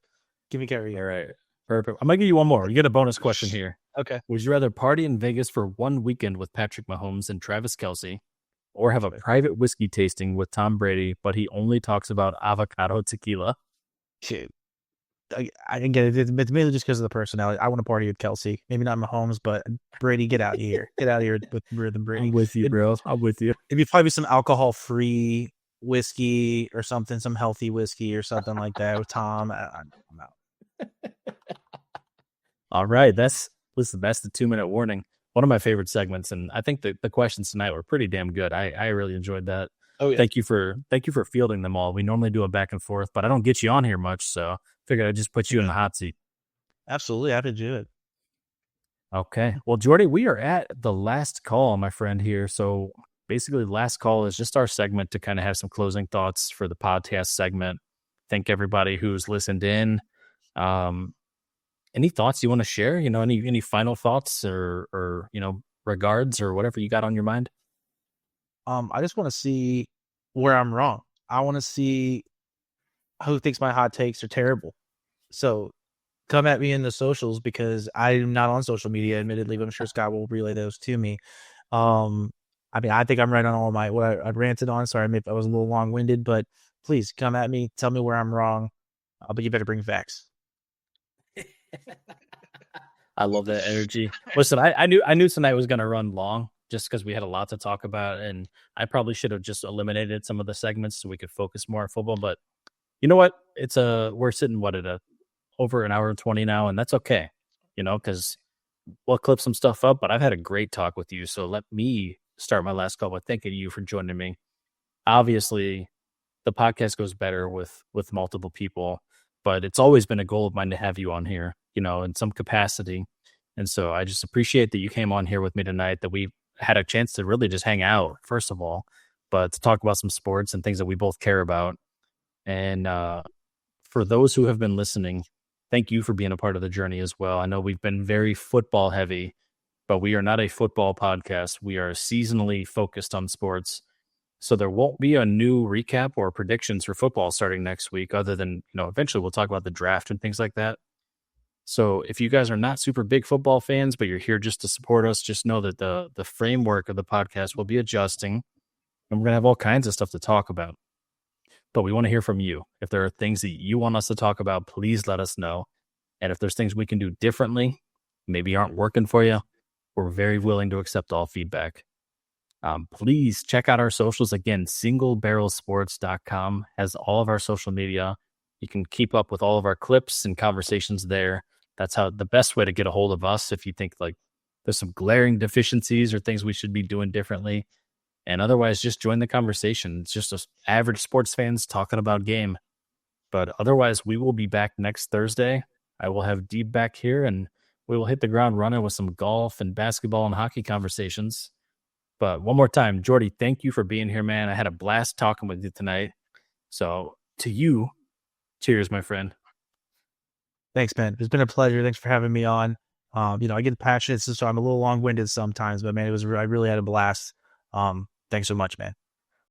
give me Kyrie. All right. Perfect. I'm gonna give you one more. You get a bonus question here. Okay. Would you rather party in Vegas for 1 weekend with Patrick Mahomes and Travis Kelce, or have a private whiskey tasting with Tom Brady, but he only talks about avocado tequila? Shit. I can get it. It's mainly just because of the personality. I want to party with Kelce. Maybe not Mahomes, but Brady, get out of here. Get out of here with Brady. I'm with you, bro. I'm with you. It'd be probably some alcohol-free whiskey or something, some healthy whiskey or something like that with Tom. I'm out. All right. That's the 2-minute warning. One of my favorite segments. And I think the questions tonight were pretty damn good. I really enjoyed that. Oh, yeah. Thank you for fielding them all. We normally do a back and forth, but I don't get you on here much. So figured I'd just put you in the hot seat. Absolutely. Happy to do it. Okay. Well, Jordy, we are at the last call, my friend here. So basically, the last call is just our segment to kind of have some closing thoughts for the podcast segment. Thank everybody who's listened in. Any thoughts you want to share? Any final thoughts or regards or whatever you got on your mind? I just want to see where I'm wrong. I want to see who thinks my hot takes are terrible. So come at me in the socials because I'm not on social media, admittedly, but I'm sure Scott will relay those to me. I mean, I think I'm right on all my what I ranted on. Sorry, maybe I was a little long-winded, but please come at me, tell me where I'm wrong. But you better bring facts. I love that energy. Listen, I knew tonight was going to run long just because we had a lot to talk about, and I probably should have just eliminated some of the segments so we could focus more on football. But you know what? We're sitting at over an hour and 20 now, and that's okay. Because we'll clip some stuff up. But I've had a great talk with you, so let me start my last call by thanking you for joining me. Obviously, the podcast goes better with multiple people, but it's always been a goal of mine to have you on here, in some capacity. And so I just appreciate that you came on here with me tonight, that we had a chance to really just hang out, first of all, but to talk about some sports and things that we both care about. And for those who have been listening, thank you for being a part of the journey as well. I know we've been very football heavy, but we are not a football podcast. We are seasonally focused on sports. So there won't be a new recap or predictions for football starting next week, other than, eventually we'll talk about the draft and things like that. So if you guys are not super big football fans, but you're here just to support us, just know that the framework of the podcast will be adjusting, and we're going to have all kinds of stuff to talk about. But we want to hear from you. If there are things that you want us to talk about, please let us know. And if there's things we can do differently, maybe aren't working for you, we're very willing to accept all feedback. Please check out our socials. Again, singlebarrelsports.com has all of our social media. You can keep up with all of our clips and conversations there. That's the best way to get a hold of us if you think like there's some glaring deficiencies or things we should be doing differently. And otherwise, just join the conversation. It's just us average sports fans talking about game. But otherwise, we will be back next Thursday. I will have Deeb back here, and we will hit the ground running with some golf and basketball and hockey conversations. But one more time, Jordy, thank you for being here, man. I had a blast talking with you tonight. So to you, cheers, my friend. Thanks, man. It's been a pleasure. Thanks for having me on. I get passionate, so I'm a little long-winded sometimes, but man, I really had a blast. Thanks so much, man.